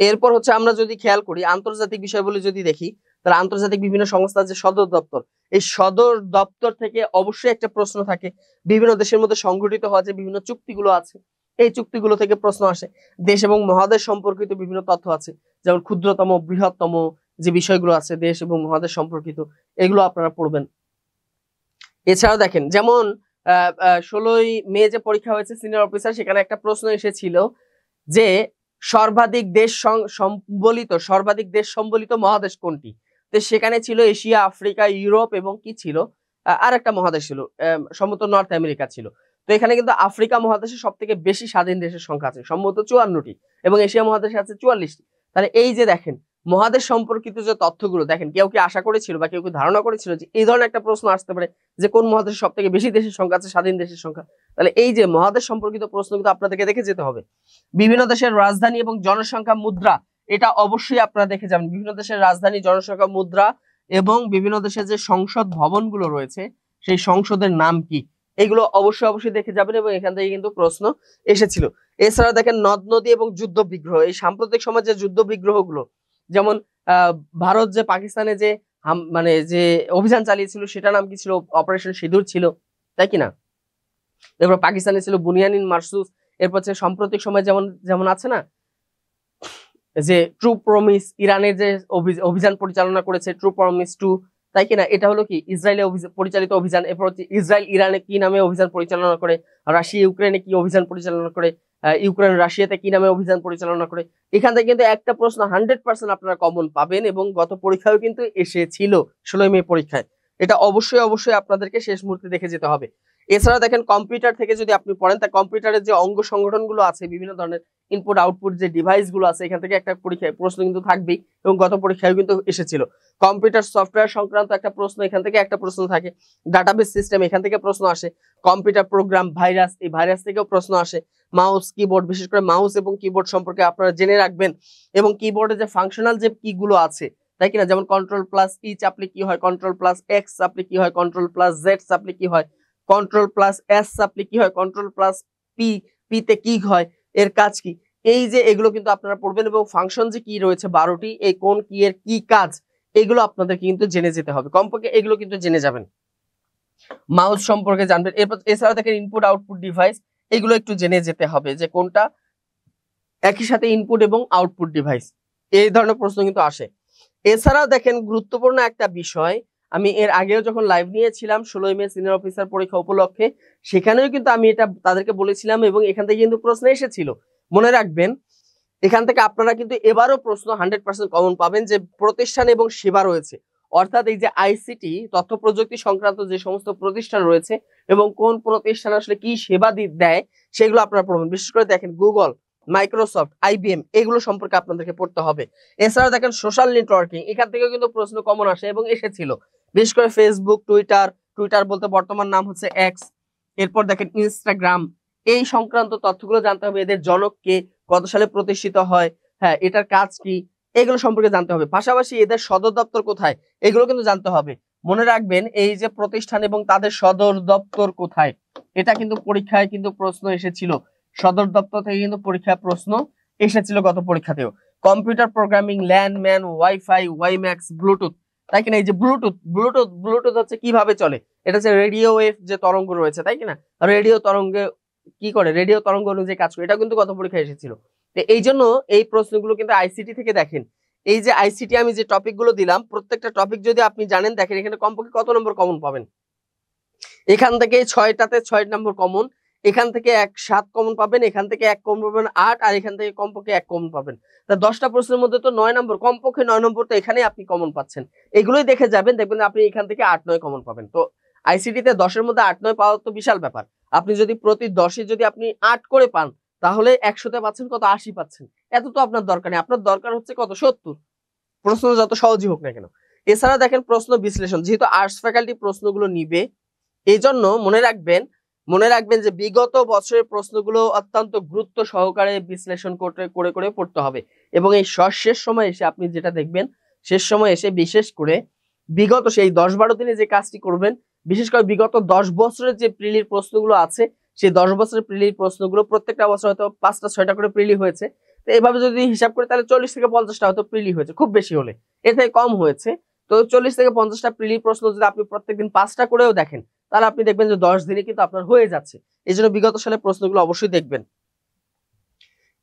এরপর হচ্ছে আমরা যদি খেয়াল করি আন্তর্জাতিক বিষয়গুলো যদি দেখি, তাহলে আন্তর্জাতিক বিভিন্ন সংস্থার যে সদর দপ্তর, এই সদর দপ্তর থেকে অবশ্যই একটা প্রশ্ন থাকে। বিভিন্ন দেশের মধ্যে সংগঠিত হওয়া যে বিভিন্ন চুক্তিগুলো আছে, এই চুক্তিগুলো থেকে প্রশ্ন আসে। দেশ এবং মহাদেশ সম্পর্কিত বিভিন্ন তথ্য আছে, যেমন ক্ষুদ্রতম, বৃহত্তম যে বিষয়গুলো আছে দেশ এবং মহাদেশ সম্পর্কিত, এগুলো আপনারা পড়বেন। এছাড়াও দেখেন যেমন 16ই মে যে পরীক্ষা হয়েছে সিনিয়র অফিসার, সেখানে একটা প্রশ্ন এসেছিল যে সর্বাধিক দেশ সম্বলিত মহাদেশ কোনটি। তো সেখানে ছিল এশিয়া, আফ্রিকা, ইউরোপ এবং কি ছিল, আর একটা মহাদেশ ছিল, সম্ভবত নর্থ আমেরিকা ছিল। তো এখানে কিন্তু আফ্রিকা মহাদেশে সব থেকে বেশি স্বাধীন দেশের সংখ্যা আছে, সম্ভবত 54টি, এবং এশিয়া মহাদেশে আছে 44টি। তাহলে এই যে দেখেন মহাদেশ সম্পর্কিত যে তথ্যগুলো, দেখেন কেউ কি আশা করেছিল বা কেউ কি ধারণা করেছিল যে এই ধরনের একটা প্রশ্ন আসতে পারে যে কোন মহাদেশে সব থেকে বেশি দেশের সংখ্যা আছে, স্বাধীন দেশের সংখ্যা। তাহলে এই যে মহাদেশ সম্পর্কিত প্রশ্ন কিন্তু আপনাদেরকে দেখে যেতে হবে। বিভিন্ন দেশের রাজধানী এবং জনসংখ্যা মুদ্রা, এটা অবশ্যই আপনারা দেখে যাবেন। বিভিন্ন দেশের রাজধানী, জনসংখ্যা, মুদ্রা এবং বিভিন্ন দেশের যে সংসদ ভবনগুলো রয়েছে সেই সংসদের নাম কি, এগুলো অবশ্যই দেখে যাবেন এবং এখান থেকে কিন্তু প্রশ্ন এসেছিল। এছাড়া দেখেন নদ নদী এবং যুদ্ধ বিগ্রহ, এই সাম্প্রতিক সময় যে যুদ্ধ বিগ্রহগুলো, যেমন ভারত যে পাকিস্তানে যে মানে যে অভিযান চালিয়েছিল সেটার নাম কি ছিল, অপারেশন সিঁদুর ছিল, তাই কিনা। এরপর পাকিস্তানে ছিল বুনিয়ানিন মারসুস। এরপর হচ্ছে সাম্প্রতিক সময় যেমন যেমন আছে না যে ট্রু প্রমিস, ইরানের যে অভিযান পরিচালনা করেছে ট্রু প্রমিস 2, তাই কিনা, এটা হলো কি ইসরায়েলে পরিচালিত অভিযান। এরপর হচ্ছে ইসরায়েল ইরানে কি নামে অভিযান পরিচালনা করে, রাশিয়া ইউক্রেনে কি অভিযান পরিচালনা করে, ইউক্রেন রাশিয়াতে কি নামে অভিযান পরিচালনা করে। এখান থেকে কিন্তু একটা প্রশ্ন 100% আপনারা কমন পাবেন এবং গত পরীক্ষায় কিন্তু এসেছিল 16 মে পরীক্ষায়। এটা অবশ্যই অবশ্যই আপনাদেরকে শেষ মুহূর্তে দেখে যেতে হবে। এছাড়া দেখেন কম্পিউটার থেকে যদি আপনি পড়েন, তা কম্পিউটারের যে অঙ্গ সংগঠনগুলো আছে, বিভিন্ন ধরনের ইনপুট আউটপুট যে ডিভাইস গুলো আছে, এখান থেকে একটা পরীক্ষায় প্রশ্ন কিন্তু থাকবেই, এবং গত পরীক্ষায় কিন্তু এসেছিল। কম্পিউটার সফটওয়্যার সংক্রান্ত একটা প্রশ্ন, এখান থেকে একটা প্রশ্ন থাকে। ডাটাবেস সিস্টেম, এখান থেকে প্রশ্ন আসে। কম্পিউটার প্রোগ্রাম, ভাইরাস, এই ভাইরাস থেকেও প্রশ্ন আসে। মাউস কিবোর্ড, বিশেষ করে মাউস এবং কিবোর্ড সম্পর্কে আপনারা জেনে রাখবেন, এবং কিবোর্ডে যে ফাংশনাল যে কি গুলো আছে, তাই কিনা, যেমন কন্ট্রোল প্লাস ই চাপলে কি হয়, কন্ট্রোল প্লাস এক্স চাপলে কি হয়, কন্ট্রোল প্লাস জেড চাপলে কি হয়, কন্ট্রোল প্লাস এস চাপলে কি হয়, কন্ট্রোল প্লাস পি, পি তে কি হয়, এর কাজ কি, এই যে এগুলো কিন্তু আপনারা পড়বেন। এবং ফাংশন যে কি রয়েছে 12টি, এই কোন কি এর কি কাজ, এগুলো আপনাদের কিন্তু জেনে যেতে হবে, কমপক্ষে এগুলো কিন্তু জেনে যাবেন। মাউস সম্পর্কে জানবেন। এরপর এছাড়াও দেখেন ইনপুট আউটপুট ডিভাইস, এগুলো একটু জেনে যেতে হবে যে কোনটা একই সাথে ইনপুট এবং আউটপুট ডিভাইস, এই ধরনের প্রশ্ন কিন্তু আসে। এছাড়াও দেখেন গুরুত্বপূর্ণ একটা বিষয়, আমি এর আগেও যখন লাইভ নিয়েছিলাম 16 মে সিনিয়র অফিসার পরীক্ষা উপলক্ষে, সেখানেও কিন্তু আমি এটা তাদেরকে বলেছিলাম, এবং এখান থেকে কিন্তু প্রশ্ন এসেছিল। মনে রাখবেন, এখান থেকে আপনারা কিন্তু এবারও প্রশ্ন 100% কমন পাবেন, যে প্রতিষ্ঠান এবং সেবা রয়েছে, অর্থাৎ এই যে আইসিটি তথ্য প্রযুক্তি সংক্রান্ত যে সমস্ত প্রতিষ্ঠান রয়েছে, এবং কোন প্রতিষ্ঠান আসলে কি সেবা দেয়, সেগুলো আপনারা পড়বেন। বিশেষ করে দেখেন গুগল, মাইক্রোসফট, আইবিএম, এগুলো সম্পর্কে আপনাদেরকে পড়তে হবে। এছাড়া দেখেন সোশ্যাল নেটওয়ার্কিং, এখান থেকেও কিন্তু প্রশ্ন কমন আসে এবং এসেছিল। বিশেষ করে ফেসবুক, টুইটার, টুইটার বলতে বর্তমান নাম হচ্ছে এক্স, এরপর দেখেন ইনস্টাগ্রাম, এই সংক্রান্ত তথ্যগুলো জানতে হবে। এদের জনক কে, কত সালে প্রতিষ্ঠিত হয়, হ্যাঁ এটার কাজ কি, এগুলো সম্পর্কে জানতে হবে। পাশাপাশি এদের সদর দপ্তর কোথায়, এগুলো কিন্তু জানতে হবে। মনে রাখবেন, এই যে প্রতিষ্ঠান এবং তাদের সদর দপ্তর কোথায়, এটা কিন্তু পরীক্ষায় কিন্তু প্রশ্ন এসেছিল। সদর দপ্তর থেকে কিন্তু পরীক্ষায় প্রশ্ন এসেছিল গত পরীক্ষাতেও। Computer programming, LAN MAN, wifi, WiMAX, Bluetooth, তাই কিনা, এই যে ব্লুটুথ, ব্লুটুথ হচ্ছে কিভাবে চলে, এটা হচ্ছে রেডিও ওয়েভ যে তরঙ্গ রয়েছে, তাই কিনা, রেডিও তরঙ্গে কি করে, রেডিও তরঙ্গ অনুযায়ী কাজ করে, এটা কিন্তু গত পরীক্ষায় এসেছিল। তো এই জন্য এই প্রশ্নগুলো কিন্তু আইসিটি থেকে দেখেন। এই যে আইসিটি আমি যে টপিক গুলো দিলাম, প্রত্যেকটা টপিক যদি আপনি জানেন, দেখেন এখানে কমপক্ষে কত নম্বর কমন পাবেন। এখান থেকে 6টাতে 6 নম্বর কমন, এখান থেকে 7 কমন পাবেন, এখান থেকে 1 কমন পাবেন 8, আর এখান থেকে কমপক্ষে 1 কমন পাবেন। তা 10টা প্রশ্নের মধ্যে তো 9 নম্বর, কমপক্ষে 9 নম্বর তো এখানে আপনি কমন পাচ্ছেন। এগুলোই দেখে যাবেন, দেখবেন আপনি এখান থেকে 8-9 কমন পাবেন। তো আইসিটি তে 10 এর মধ্যে 8-9 পাওয়া তো বিশাল ব্যাপার। আপনি যদি প্রতি 10-এ যদি আপনি 8 করে পান, তাহলে 100তে পাচ্ছেন কত, 80 পাচ্ছেন। এত তো আপনার দরকার নেই, আপনার দরকার হচ্ছে কত, 70। প্রশ্ন যত সহজই হোক না কেন। এছাড়া দেখেন প্রশ্ন বিশ্লেষণ, যেহেতু আর্টস ফ্যাকাল্টি প্রশ্নগুলো নিবে, এই জন্য মনে রাখবেন যে বিগত বছরের প্রশ্নগুলো অত্যন্ত গুরুত্ব সহকারে বিশ্লেষণ করে করে পড়তে হবে। এবং এই শেষ সময় এসে আপনি যেটা দেখবেন, শেষ সময় এসে বিশেষ করে বিগত সেই 10-12 দিনে যে কাজটি করবেন, বিশেষ করে বিগত 10 বছরের যে প্রিলির প্রশ্নগুলো আছে, সেই 10 বছরের প্রিলির প্রশ্নগুলো প্রত্যেকটা বছর হয়তো 5টা 6টা করে প্রিলি হয়েছে। তো এভাবে যদি হিসাব করে, তাহলে 40 থেকে 50টা হয়তো প্রিলি হয়েছে, খুব বেশি হলে, এর থেকে কম হয়েছে। তো 40 থেকে 50টা প্রিলি প্রশ্ন যদি আপনি প্রত্যেকদিন 5টা করেও দেখেন, তাহলে আপনি দেখবেন যে 10 দিনে কিন্তু আপনার হয়ে যাচ্ছে। এই জন্য বিগত সালের প্রশ্নগুলো অবশ্যই দেখবেন।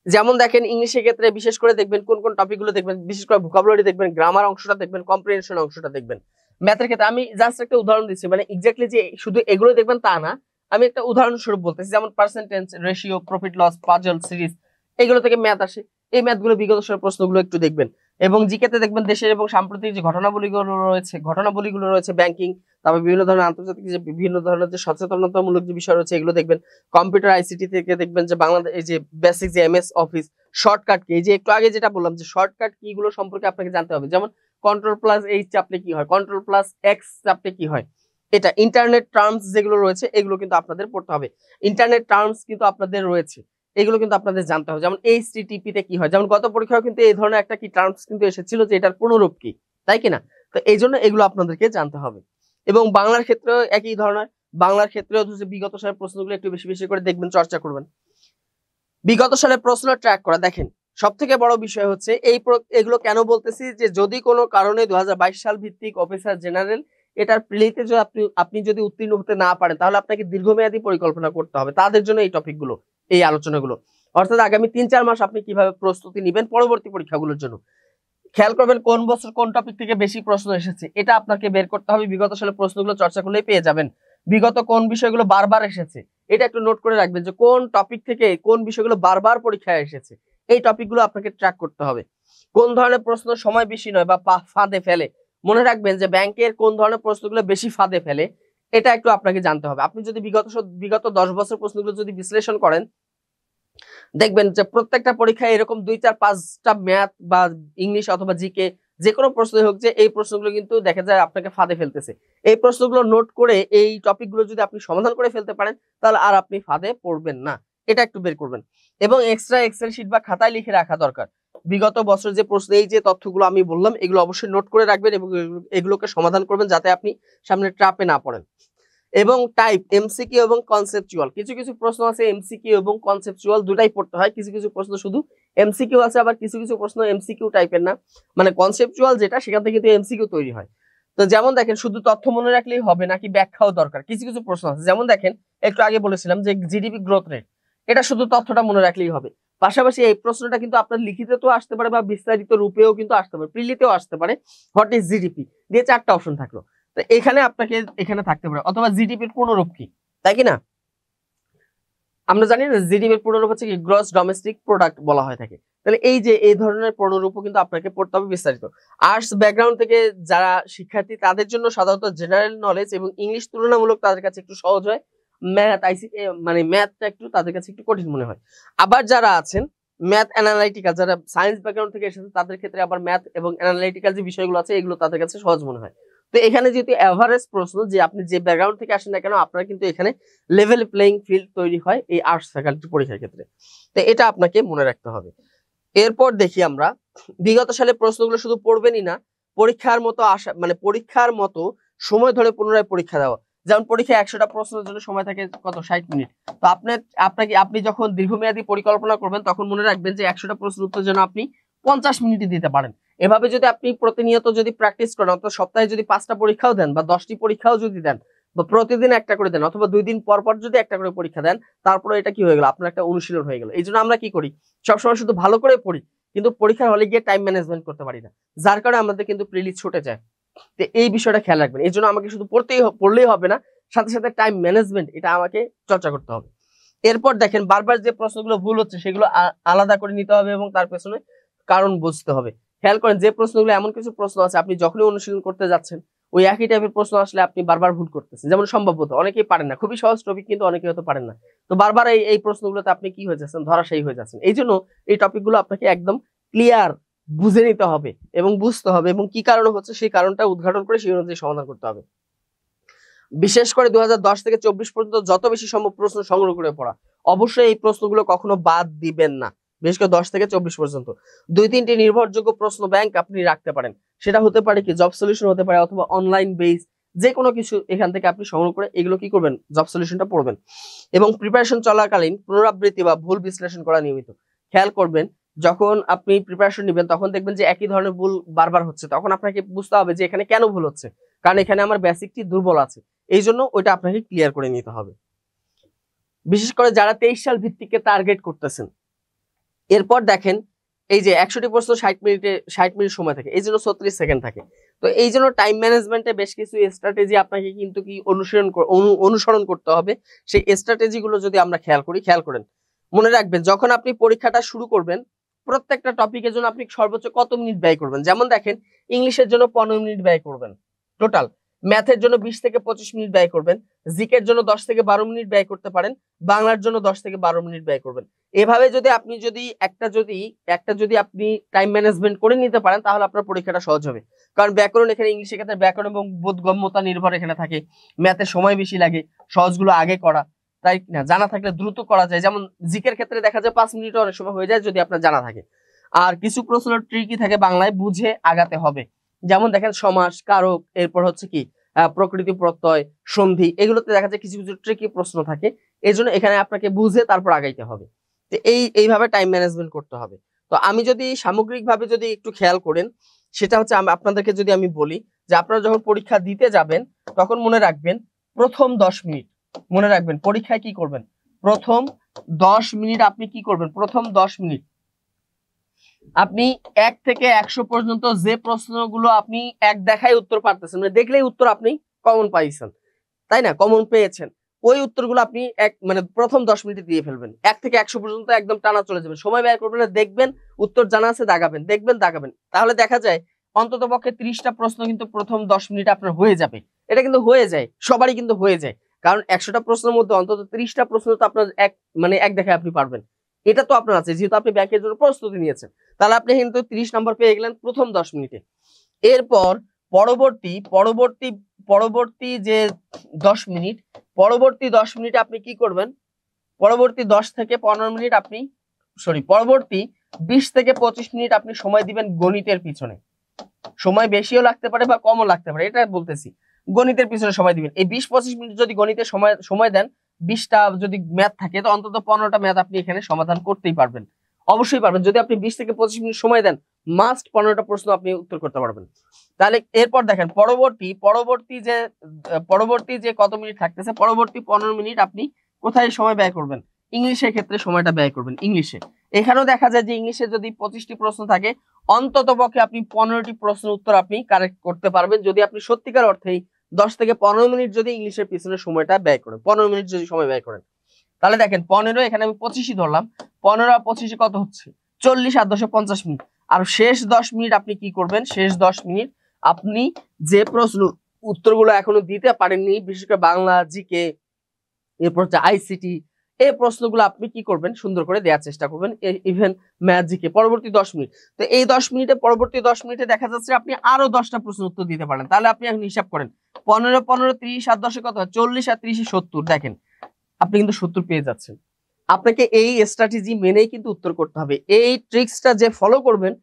যেমন দেখেন ইংলিশের ক্ষেত্রে বিশেষ করে দেখবেন কোন কোন টপিকগুলো দেখবেন, বিশেষ করে ভোকাবুলারি দেখবেন, গ্রামার অংশটা দেখবেন, কম্প্রিহেনশন অংশটা দেখবেন। ম্যাথের ক্ষেত্রে আমি জাস্ট একটা উদাহরণ দিচ্ছি, মানে এক্স্যাক্টলি যে শুধু এগুলো দেখবেন তা না, আমি একটা উদাহরণস্বরূপ বলতেছি। যেমন percentage, ratio, profit loss, puzzle, series, এগুলো থেকে ম্যাথ আসে। এই ম্যাথগুলো বিগত সালের প্রশ্নগুলো একটু দেখবেন। এবং জিকেতে দেখবেন দেশের এবং সাম্প্রতিক যে ঘটনাবলীগুলো রয়েছে ব্যাংকিং, তারপর বিভিন্ন ধরনের আন্তর্জাতিক যে বিভিন্ন ধরনের যে সচেতনতামূলক যে বিষয় রয়েছে, এগুলো দেখবেন। কম্পিউটার আইসিটি থেকে দেখবেন যে বাংলাদেশ এই যে বেসিক যে এমএস অফিস, শর্টকাট কি, এই যে একটু আগে যেটা বললাম যে শর্টকাট কি গুলো সম্পর্কে আপনাকে জানতে হবে। যেমন কন্ট্রোল প্লাস এইচ চাপলে কি হয়, কন্ট্রোল প্লাস এক্স চাপলে কি হয়, এটা ইন্টারনেট টার্মস যেগুলো রয়েছে, এগুলো কিন্তু আপনাদের পড়তে হবে। ইন্টারনেট টার্মস কিন্তু আপনাদের রয়েছে, এগুলো কিন্তু আপনাদের জানতে হবে। যেমন এইচটিটিপি তে কি হয়, যেমন গত পরীক্ষায় কিন্তু এই ধরনের একটা কি টার্মস কিন্তু এসেছিল, যে এটার পুনরূপ কি, তাই কিনা। তো এই জন্য এগুলো আপনাদেরকে জানতে হবে। এবং বাংলার ক্ষেত্রেও একই ধরনের, বাংলার ক্ষেত্রেও বিগত সালের প্রশ্নগুলো একটু বেশি বেশি করে দেখবেন, চর্চা করবেন। বিগত সালের প্রশ্ন ট্র্যাক করা, দেখেন সব থেকে বড় বিষয় হচ্ছে এগুলো কেন বলতেছি, যে যদি কোনো কারণে 2022 সাল ভিত্তিক অফিসার জেনারেল এটার প্রিলিতে যদি আপনি যদি উত্তীর্ণ হতে না পারেন, তাহলে আপনাকে দীর্ঘমেয়াদী পরিকল্পনা করতে হবে। তাদের জন্য এই টপিকগুলো, এই আলোচনাগুলো, অর্থাৎ আগামী 3-4 মাস আপনি কিভাবে প্রস্তুতি নেবেন পরবর্তী পরীক্ষাগুলোর জন্য। খেয়াল করবেন কোন বছর কোন টপিক থেকে বেশি প্রশ্ন এসেছে, এটা আপনাকে বের করতে হবে। বিগত সালের প্রশ্নগুলো চর্চা করলেই পেয়ে যাবেন। বিগত কোন বিষয়গুলো বারবার এসেছে, এটা একটু নোট করে রাখবেন, যে কোন টপিক থেকে কোন বিষয়গুলো বারবার পরীক্ষায় এসেছে, এই টপিকগুলো আপনাকে ট্র্যাক করতে হবে। কোন ধরনের প্রশ্ন সময় বেশি নয় বা ফাঁদে ফেলে, মনে রাখবেন যে ব্যাংকের কোন ধরনের প্রশ্নগুলো বেশি ফাঁদে ফেলে এটা একটু আপনাকে জানতে হবে। আপনি যদি বিগত 10 বছর প্রশ্নগুলো যদি বিশ্লেষণ করেন, দেখবেন যে প্রত্যেকটা পরীক্ষায় এরকম 2, 4, 5টা ম্যাথ বা ইংলিশ অথবা জিকে যে কোনো প্রশ্ন হোক, যে এই প্রশ্নগুলো কিন্তু দেখা যায় আপনাকে ফাঁদে ফেলতেছে। এই প্রশ্নগুলো নোট করে এই টপিকগুলো যদি আপনি সমাধান করে ফেলতে পারেন, তাহলে আর আপনি ফাঁদে পড়বেন না। এটা একটু বের করবেন এবং এক্সট্রা এক্সেল শিট বা খাতায় লিখে রাখা দরকার। বিগত বছর যে প্রশ্ন, এই যে তথ্যগুলো আমি বললাম, এগুলো অবশ্যই নোট করে রাখবেন এবং এগুলোকে সমাধান করবেন যাতে আপনি সামনে ট্র্যাপে না পড়েন। এবং টাইপ এমসিকিউ এবং কনসেপচুয়াল, কিছু কিছু প্রশ্ন আছে এমসিকিউ এবং কনসেপচুয়াল দুটাই পড়তে হয়, কিছু কিছু প্রশ্ন শুধু এমসিকিউ আছে, আবার কিছু কিছু প্রশ্ন এমসিকিউ টাইপের না, মানে কনসেপচুয়াল যেটা সেখান থেকে কিন্তু এমসিকিউ তৈরি হয়। তো যেমন দেখেন, শুধু তথ্য মনে রাখলেই হবে নাকি ব্যাখ্যাও দরকার। কিছু কিছু প্রশ্ন আছে, যেমন দেখেন একটু আগে বলেছিলাম যে জিডিপি গ্রোথ রেট, এটা শুধু তথ্যটা মনে রাখলেই হবে। পাশাপাশি এই প্রশ্নটা কিন্তু আপনার লিখিততেও আসতে পারে বা বিস্তারিত রূপেও কিন্তু আসতে পারে, প্রিলিতেও আসতে পারে। হোয়াট ইজ জিডিপি দিয়ে 4টা অপশন থাকলো, তো এখানে আপনাকে এখানে থাকতে পারে, অথবা জিডিপির পূর্ণরূপ কি, তাই কি না? আমরা জানি না জিডিপির পূর্ণরূপ হচ্ছে কি, গ্রস ডোমেস্টিক প্রোডাক্ট বলা হয় থাকে। তাহলে এই যে এই ধরনের পূর্ণরূপও কিন্তু আপনাকে পড়তে হবে বিস্তারিত। আর্টস ব্যাকগ্রাউন্ড থেকে যারা শিক্ষার্থী তাদের জন্য সাধারণত জেনারেল নলেজ এবং ইংলিশ তুলনামূলক তাদের কাছে একটু সহজ হয়। ম্যাথ আইসিটি মানে ম্যাথটা একটু তাদের কাছে একটু কঠিন মনে হয়। আবার যারা আছেন ম্যাথ অ্যানালাইটিক্যাল, যারা সায়েন্স ব্যাকগ্রাউন্ড থেকে এসেছে তাদের ক্ষেত্রে আবার ম্যাথ এবং অ্যানালাইটিক্যাল যে বিষয়গুলো আছে এগুলো তাদের কাছে সহজ মনে হয়। তো এখানে যেহেতু এভারেজ প্রশ্ন, যে আপনি যে ব্যাকগ্রাউন্ড থেকে আসেন না কেন, আপনার কিন্তু এখানে লেভেল প্লেইং ফিল্ড তৈরি হয় এই আর্টস ফ্যাকাল্টি পরীক্ষার ক্ষেত্রে। তো এটা আপনাকে মনে রাখতে হবে। এরপর দেখি আমরা বিগত সালে প্রশ্নগুলো শুধু পড়বেনই না, পরীক্ষার মতো আসা মানে পরীক্ষার মতো সময় ধরে পুনরায় পরীক্ষা দেওয়া। যেমন পরীক্ষা 100টা প্রশ্নের জন্য সময় থাকে কত, 60 মিনিট। তো আপনি যখন দীর্ঘমেয়াদী পরিকল্পনা করবেন তখন মনে রাখবেন যে 100টা প্রশ্নের উত্তর যেন আপনি 50 মিনিটে দিতে পারেন। এভাবে যদি আপনি প্রতিনিয়ত যদি প্র্যাকটিস করেন, অর্থাৎ সপ্তাহে যদি 5টা পরীক্ষাও দেন বা 10টি পরীক্ষাও যদি দেন, বা প্রতিদিন একটা করে দেন, অথবা 2 দিন পর পর যদি একটা করে পরীক্ষা দেন, তারপরে এটা কি হয়ে গেল, আপনার একটা অনুশীলন হয়ে গেল। এই জন্য আমরা কি করি, সবসময় শুধু ভালো করে পড়ি কিন্তু পরীক্ষার হলে গিয়ে টাইম ম্যানেজমেন্ট করতে পারি না, যার কারণে আমাদের কিন্তু প্রিলিজ ছুটে যায়। তো এই বিষয়টা খেয়াল রাখবেন। এই জন্য আমাকে শুধু পড়লেই হবে না, সাথে সাথে টাইম ম্যানেজমেন্ট এটা আমাকে চর্চা করতে হবে। এরপর দেখেন বারবার যে প্রশ্নগুলো ভুল হচ্ছে সেগুলো আলাদা করে নিতে হবে এবং তার পেছনে কারণ বুঝতে হবে। খেয়াল করেন যে প্রশ্নগুলো, এমন কিছু প্রশ্ন আছে আপনি যখনই অনুশীলন করতে যাচ্ছেন ওই একই টাইপের প্রশ্ন আসলে আপনি বারবার ভুল করতেছেন। যেমন সম্ভবত অনেকেই পারেন না, খুবই সহজ টপিক কিন্তু অনেকে হয়তো পারেন না, তো বারবার এই প্রশ্নগুলোতে আপনি কি হয়ে যাচ্ছেন, ধরাশায়ী হয়ে যাচ্ছেন। এই জন্য এই টপিকগুলো আপনাকে একদম ক্লিয়ার বুঝে নিতে হবে এবং বুঝতে হবে, এবং কি কারণে হচ্ছে সেই কারণটা উদ্ঘাটন করে সেই অনুযায়ী সমাধান করতে হবে। বিশেষ করে 2010 থেকে 24 পর্যন্ত যত বেশি সম্ভব প্রশ্ন সংগ্রহ করে পড়া। অবশ্যই এই প্রশ্নগুলো কখনো বাদ দিবেন না। বিশেষ করে 10 থেকে 24 পর্যন্ত 2-3টি নির্ভরযোগ্য প্রশ্ন ব্যাংক আপনি রাখতে পারেন। সেটা হতে পারে কি, জব সলিউশন হতে পারে, অথবা অনলাইন বেস যে কোনো কিছু এখান থেকে আপনি সংগ্রহ করে এগুলো কি করবেন, জব সলিউশনটা পড়বেন। এবং প্রিপারেশন চলাকালীন পুনরাবৃত্তি বা ভুল বিশ্লেষণ করা নিয়মিত। খেয়াল করবেন যখন আপনি প্রিপারেশন নেবেন তখন দেখবেন যে একই ধরনের ভুল বারবার হচ্ছে, তখন আপনাকে বুঝতে হবে যে এখানে কেন ভুল হচ্ছে, কারণ এখানে আমার বেসিকটি দুর্বল আছে। এই জন্য ওইটা আপনাকে ক্লিয়ার করে নিতে হবে। বিশেষ করে যারা 23 সাল ভিত্তিকে টার্গেট করতেছেন। এরপর দেখেন এই যে 100টি প্রশ্ন 60 মিনিট সময় থাকে, এই জন্য 36 সেকেন্ড থাকে। তো এই জন্য টাইম ম্যানেজমেন্টে বেশ কিছু স্ট্র্যাটেজি আপনাকে কিন্তু কি অনুসরণ করতে হবে। সেই স্ট্র্যাটেজি গুলো যদি আমরা খেয়াল করেন, মনে রাখবেন যখন আপনি পরীক্ষাটা শুরু করবেন প্রত্যেকটা টপিকের জন্য আপনি সর্বোচ্চ কত মিনিট ব্যয় করবেন। যেমন দেখেন ইংলিশের জন্য 15 মিনিট ব্যয় করবেন টোটাল, ম্যাথের জন্য 20 থেকে 25 মিনিট ব্যয় করবেন, জিকের জন্য 10 থেকে 12 মিনিট ব্যয় করতে পারেন, বাংলার জন্য 10 থেকে 12 মিনিট ব্যয় করবেন। এভাবে যদি আপনি একটা যদি আপনি টাইম ম্যানেজমেন্ট করে নিতে পারেন তাহলে আপনার পরীক্ষাটা সহজ হবে। কারণ ব্যাকরণ এখানে ইংলিশের ক্ষেত্রে ব্যাকরণ এবং বোধগম্যতা নির্ভর এখানে থাকে, ম্যাথের সময় বেশি লাগে, সহজগুলো আগে করা, তাই না, জানা থাকলে দ্রুত করা যায়। যেমন জিকের ক্ষেত্রে দেখা যায় 5 মিনিটে অনেক সময় হয়ে যায় যদি আপনার জানা থাকে। আর কিছু প্রশ্ন ট্রিকি থাকে, বাংলায় বুঝে আগাতে হবে। যেমন দেখেন সমাস, কারক, এরপর হচ্ছে কি প্রকৃতি প্রত্যয়, সন্ধি, এগুলোতে দেখা যায় কিছু কিছু ট্রিকি প্রশ্ন থাকে। এই জন্য এখানে আপনাকে বুঝে তারপর আগাইতে হবে। তো এইভাবে টাইম ম্যানেজমেন্ট করতে হবে। তো আমি যদি সামগ্রিকভাবে যদি একটু খেয়াল করেন, সেটা হচ্ছে আপনাদেরকে যদি আমি বলি যে আপনারা যখন পরীক্ষা দিতে যাবেন তখন মনে রাখবেন প্রথম 10 মিনিট, মনে রাখবেন পরীক্ষায় কি করবেন, প্রথম 10 মিনিট আপনি কি করবেন, প্রথম 10 মিনিট আপনি 1 থেকে 100 পর্যন্ত যে প্রশ্নগুলো আপনি এক দেখায় উত্তর পারতেছেন, মানে দেখলেই উত্তর আপনি কমন পাইছেন, তাই না, কমন পেয়েছেন, ওই উত্তরগুলো আপনি প্রথম 10 মিনিটে দিয়ে ফেলবেন। 1 থেকে 100 পর্যন্ত একদম টানা চলে যাবেন, সময় ব্যয় করবেন না, দেখবেন উত্তর জানা আছে দাগাবেন, দেখবেন দাগাবেন। তাহলে দেখা যায় অন্তত পক্ষে 30টা প্রশ্ন কিন্তু প্রথম 10 মিনিটে আপনার হয়ে যাবে। এটা কিন্তু হয়ে যায়, সবারই কিন্তু হয়ে যায়। কারণ 100টা প্রশ্নের মধ্যে অন্তত 30টা প্রশ্ন তো আপনার এক দেখায় আপনি পারবেন। এটা তো আপনার আছে, যেহেতু আপনি ব্যাংকের জন্য প্রস্তুতি নিয়েছেন, তাহলে আপনি কিন্তু 30 নাম্বার পেয়ে গেলেন প্রথম 10 মিনিটে। এরপর পরবর্তী পরবর্তী পরবর্তী যে 10 মিনিট, পরবর্তী 10 মিনিটে আপনি কি করবেন, পরবর্তী 10 থেকে 15 মিনিট আপনি পরবর্তী 20 থেকে 25 মিনিট আপনি সময় দিবেন গণিতের পিছনে। সময় বেশিও লাগতে পারে বা কমও লাগতে পারে, এটা বলতেছি। গণিতের পিছনে সময় দিবেন। এই 20-25 মিনিট যদি গণিতের সময় দেন, 20টা যদি ম্যাথ থাকে তো অন্তত 15টা ম্যাথ আপনি এখানে সমাধান করতেই পারবেন। অবশ্যই পারবেন। যদি আপনি 20 থেকে 25 মিনিট সময় দেন, মাস্ট 15টা প্রশ্ন আপনি উত্তর করতে পারবেন। তাহলে এরপর দেখেন পরবর্তী যে কত মিনিট থাকতেছে, পরবর্তী 15 মিনিট আপনি কোথায় সময় ব্যয় করবেন? ইংলিশের ক্ষেত্রে সময়টা ব্যয় করবেন। ইংলিশে এখানেও দেখা যায় যে ইংলিশে যদি 25টি প্রশ্ন থাকে, অন্তত পক্ষে আপনি 15টি প্রশ্নের উত্তর আপনি কারেক্ট করতে পারবেন, যদি আপনি সত্যিকার অর্থেই 10 থেকে 15 মিনিট যদি ইংলিশের পিছনে সময়টা ব্যয় করেন। 15 মিনিট যদি সময় ব্যয় করেন, তাহলে দেখেন 15, এখানে আমি 25ই ধরলাম, 15 আর 25 কত হচ্ছে? 40 আর 10 50 মিনিট। আর শেষ 10 মিনিট আপনি কি করবেন? শেষ 10 মিনিট আপনি যে প্রশ্ন উত্তরগুলো এখনো দিতে পারেননি, বিশেষ করে বাংলা, জিকে, এরপর হচ্ছে আইসিটি, এই প্রশ্নগুলো আপনি কি করবেন? সুন্দর করে দেওয়ার চেষ্টা করবেন। ইভেন ম্যাথ, জিকে পরবর্তী 10 মিনিট। তো এই 10 মিনিটে, পরবর্তী 10 মিনিটে দেখা যাচ্ছে আপনি আরো 10টা প্রশ্ন উত্তর দিতে পারেন। তাহলে আপনি এখন হিসাব করেন, 15 15 30 আর 10 কত হয়? 40 আর 30 70। দেখেন আপনি কিন্তু 70 পেয়ে যাচ্ছেন। আপনাকে এই স্ট্র্যাটেজি মেনেই কিন্তু উত্তর করতে হবে। এই ট্রিক্সটা যে ফলো করবেন,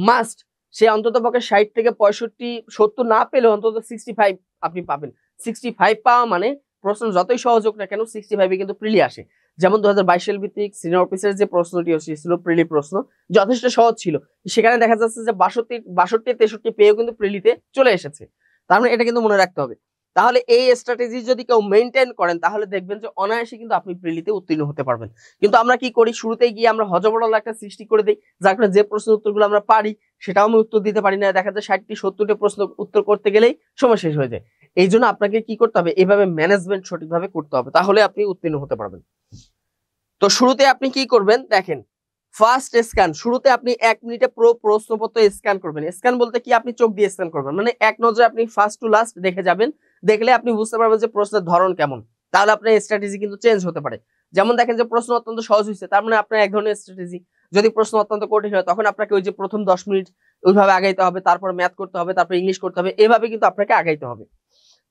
মাস্ট সে অন্তত পক্ষে 60 থেকে 65, 70 না পেলে অন্তত 65 আপনি পাবেন। 65 পাওয়া মানে প্রশ্ন যতই সহজ হোক না কেন, 65 কিন্তু প্রিলি আসে। যেমন 2022 সাল ভিত্তিক সিনিয়র অফিসারের যে প্রশ্নটি এসেছিল, প্রিলি প্রশ্ন যথেষ্ট সহজ ছিল, সেখানে দেখা যাচ্ছে যে 62 63 পেয়েও কিন্তু প্রিলিতে চলে এসেছে। তার মানে এটা কিন্তু মনে রাখতে হবে। তাহলে এই স্ট্র্যাটেজি যদি কেউ মেনটেন করেন, তাহলে দেখবেন যে অনায়াসে কিন্তু আপনি প্রিলিতে উত্তীর্ণ হতে পারবেন। কিন্তু আমরা কি করি, শুরুতেই গিয়ে আমরা হজবরল একটা সৃষ্টি করে দিই, যার কারণে যে প্রশ্ন উত্তরগুলো আমরা পারি সেটাও আমি উত্তর দিতে পারি না। দেখা যায় 60টি 70টি প্রশ্ন উত্তর করতে গেলেই সময় শেষ হয়ে যায়। এই জন্য আপনাকে কি করতে হবে? এভাবে ম্যানেজমেন্ট সঠিকভাবে করতে হবে, তাহলে আপনি উত্তীর্ণ হতে পারবেন। তো শুরুতে আপনি কি করবেন দেখেন, ফার্স্ট স্ক্যান। শুরুতে আপনি 1 মিনিটে পুরো প্রশ্নপত্র স্ক্যান করবেন। স্ক্যান বলতে কি, আপনি চোখ দিয়ে স্ক্যান করবেন, মানে এক নজরে আপনি ফার্স্ট টু লাস্ট দেখে যাবেন। দেখলে আপনি বুঝতে পারবেন যে প্রশ্নের ধরন কেমন। তাহলে আপনার স্ট্র্যাটেজি কিন্তু চেঞ্জ হতে পারে। যেমন দেখেন যে প্রশ্ন অত্যন্ত সহজ হয়েছে, তার মানে আপনার এক ধরনের স্ট্র্যাটেজি। যদি প্রশ্ন অত্যন্ত কঠিন হয়, তখন আপনাকে ওই যে প্রথম 10 মিনিট ওইভাবে আগাইতে হবে, তারপর ম্যাথ করতে হবে, তারপর ইংলিশ করতে হবে, এভাবে কিন্তু আপনাকে আগাইতে হবে।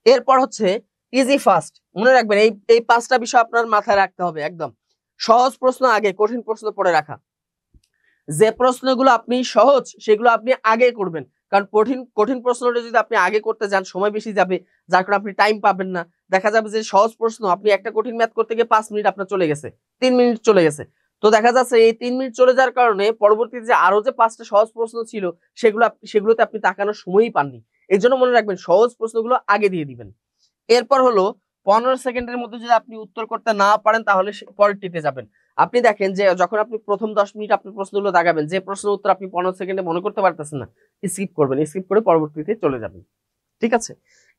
এরপর হচ্ছে ইজি ফাস্ট। মনে রাখবেন এই 5টা বিষয় আপনার মাথায় রাখতে হবে একদম। সহজ প্রশ্ন আগে, কঠিন প্রশ্ন পরে রাখা। যে প্রশ্নগুলো আপনি সহজ সেগুলো আপনি আগে করবেন, কারণ কঠিন প্রশ্নটা যদি আপনি আগে করতে যান সময় বেশি যাবে, যার কারণে আপনি টাইম পাবেন না। দেখা যাবে যে সহজ প্রশ্ন আপনি একটা কঠিন ম্যাথ করতে গিয়ে 5 মিনিট আপনার চলে গেছে, 3 মিনিট চলে গেছে। তো দেখা যাচ্ছে এই 3 মিনিট চলে যাওয়ার কারণে পরবর্তীতে যে আরো যে 5টা সহজ প্রশ্ন ছিল সেগুলোতে আপনি তাকানোর সময়ই পাননি। এই জন্য মনে রাখবেন সহজ প্রশ্নগুলো আগে দিয়ে দিবেন। এরপর হলো 15 সেকেন্ডের মধ্যে যদি আপনি উত্তর করতে না পারেন, তাহলে পরেরটিতে যাবেন। আপনি দেখেন যে যখন আপনি প্রথম 10 মিনিট আপনি প্রশ্নগুলো দাগাবেন, যে প্রশ্ন উত্তর আপনি 15 সেকেন্ডে মনে করতে পারতেছেন না, স্কিপ করবেন, স্কিপ করে পরবর্তীতে চলে যাবেন। ঠিক আছে?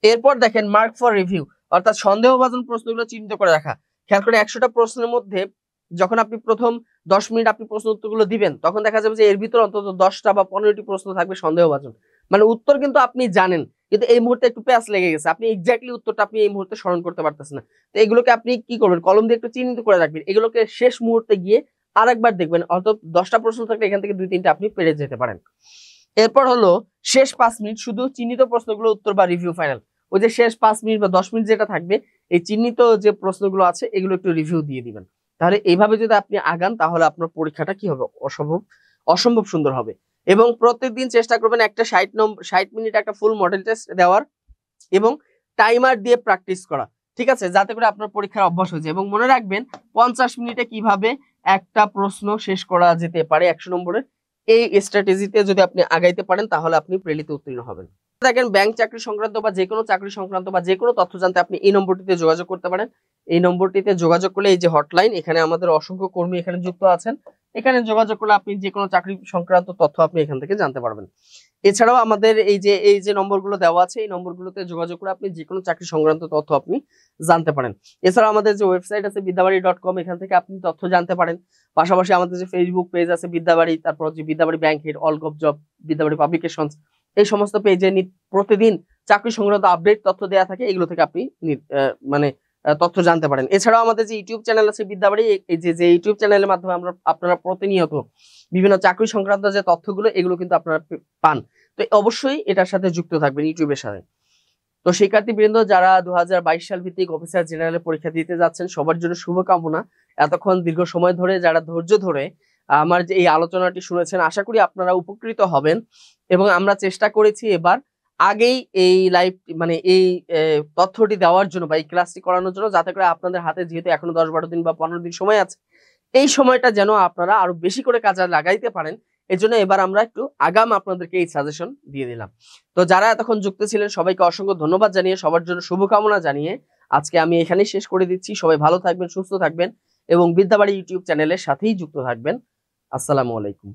এরপর দেখেন মার্ক ফর রিভিউ, অর্থাৎ সন্দেহভাজন প্রশ্নগুলো চিহ্নিত করে রাখা। খেয়াল করে 100টা প্রশ্নের মধ্যে যখন আপনি প্রথম 10 মিনিট আপনি প্রশ্ন উত্তরগুলো দিবেন, তখন দেখা যাবে যে এর ভিতর অন্তত 10টা বা 15টি প্রশ্ন থাকবে সন্দেহভাজন। মানে উত্তর কিন্তু আপনি জানেন, কিন্তু এই মুহূর্তে একটু প্যাচ লেগে গেছে, আপনি এক্স্যাক্টলি উত্তরটা আপনি এই মুহূর্তে স্মরণ করতে পারতেছেন না। তো এগুলোকে আপনি কি করবেন? কলম দিয়ে একটু চিহ্নিত করে রাখবেন। এগুলোকে শেষ মুহূর্তে গিয়ে আরেকবার দেখবেন, অর্থাৎ 10টা প্রশ্ন থাকলে এখান থেকে 2-3টা আপনি পেরে যেতে পারেন। এরপর হলো শেষ 5 মিনিট শুধু চিহ্নিত প্রশ্নগুলো উত্তর বা রিভিউ ফাইনাল। ওই যে শেষ 5 মিনিট বা 10 মিনিট যেটা থাকবে, এই চিহ্নিত যে প্রশ্নগুলো আছে এগুলো একটু রিভিউ দিয়ে দিবেন। তাহলে এইভাবে যদি আপনি আগান, তাহলে আপনার পরীক্ষাটা কি হবে? অসম্ভব সুন্দর হবে। এবং প্রত্যেকদিন চেষ্টা করবেন একটা 60 মিনিট একটা ফুল মডেল টেস্ট দেওয়ার এবং টাইমার দিয়ে প্র্যাকটিস করা। ঠিক আছে? যাতে করে আপনার পরীক্ষার অভ্যাস হয়ে যায়। এবং মনে রাখবেন 50 মিনিটে কিভাবে একটা প্রশ্ন শেষ করা যেতে পারে 100 নম্বরের, এই স্ট্র্যাটেজিতে যদি আপনি আগাইতে পারেন, তাহলে আপনি প্রিলিতে উত্তীর্ণ হবেন। দেখেন ব্যাংক চাকরি সংক্রান্ত বা যে কোনো চাকরি সংক্রান্ত বা যে কোনো তথ্য জানতে আপনি এই নম্বরটিতে যোগাযোগ করতে পারেন। এই নম্বরটিতে যোগাযোগ করলে এই যে হটলাইন, এখানে আমাদের অসংখ্য কর্মী এখানে যুক্ত আছেন। এখানে যোগাযোগ করলে আপনি যে কোনো চাকরি সংক্রান্ত তথ্য আপনি এখান থেকে জানতে পারবেন। এছাড়াও আমাদের এই যে নম্বরগুলো দেওয়া আছে, এই নম্বরগুলোতে যোগাযোগ করে আপনি যে কোনো চাকরি সংক্রান্ত তথ্য আপনি জানতে পারেন। এছাড়াও আমাদের যে ওয়েবসাইট আছে বিদ্যাবাড়ি.com, এখান থেকে আপনি তথ্য জানতে পারেন। পাশাপাশি আমাদের যে ফেসবুক পেজ আছে বিদ্যাবাড়ি, তারপর যে বিদ্যাবাড়ি ব্যাংকের, all gov job, Bidyabari publications, এই সমস্ত পেজে প্রতিদিন চাকরি সংক্রান্ত আপডেট তথ্য দেওয়া থাকে, এগুলো থেকে আপনি মানে তথ্য জানতে পারেন। এছাড়াও আমাদের যে ইউটিউব চ্যানেল আছে বিদ্যাবাড়ি, এই যে ইউটিউব চ্যানেলের মাধ্যমে আপনারা প্রতিনিয়ত বিভিন্ন চাকরি সংক্রান্ত যে তথ্যগুলো এগুলো কিন্তু আপনারা পান। তো অবশ্যই এটার সাথে যুক্ত থাকবেন, ইউটিউবের সাথে। তো শিক্ষার্থীবৃন্দ যারা 2022 সাল ভিত্তিক অফিসার জেনারেলের পরীক্ষা দিতে যাচ্ছেন, সবার জন্য শুভকামনা। এতক্ষণ দীর্ঘ সময় ধরে যারা ধৈর্য ধরে আমার যে এই আলোচনাটি শুনেছেন, আশা করি আপনারা উপকৃত হবেন। এবং আমরা চেষ্টা করেছি এবার আগেই এই লাইভ মানে এই তথ্যটি দেওয়ার জন্য বা এই ক্লাসটি করানোর জন্য, যাতে করে আপনাদের হাতে যেহেতু এখনো 10-12 দিন বা 15 দিন সময় আছে, এই সময়টা যেন আপনারা আরো বেশি করে কাজে লাগাইতে পারেন। এই জন্য এবার আমরা একটু আগাম আপনাদেরকে এই সাজেশন দিয়ে দিলাম। তো যারা এতক্ষণ যুক্ত ছিলেন সবাইকে অসংখ্য ধন্যবাদ জানিয়ে, সবার জন্য শুভকামনা জানিয়ে আজকে আমি এখানেই শেষ করে দিচ্ছি। সবাই ভালো থাকবেন, সুস্থ থাকবেন এবং বিদ্যাবাড়ি ইউটিউব চ্যানেলের সাথেই যুক্ত থাকবেন। আসসালামু আলাইকুম।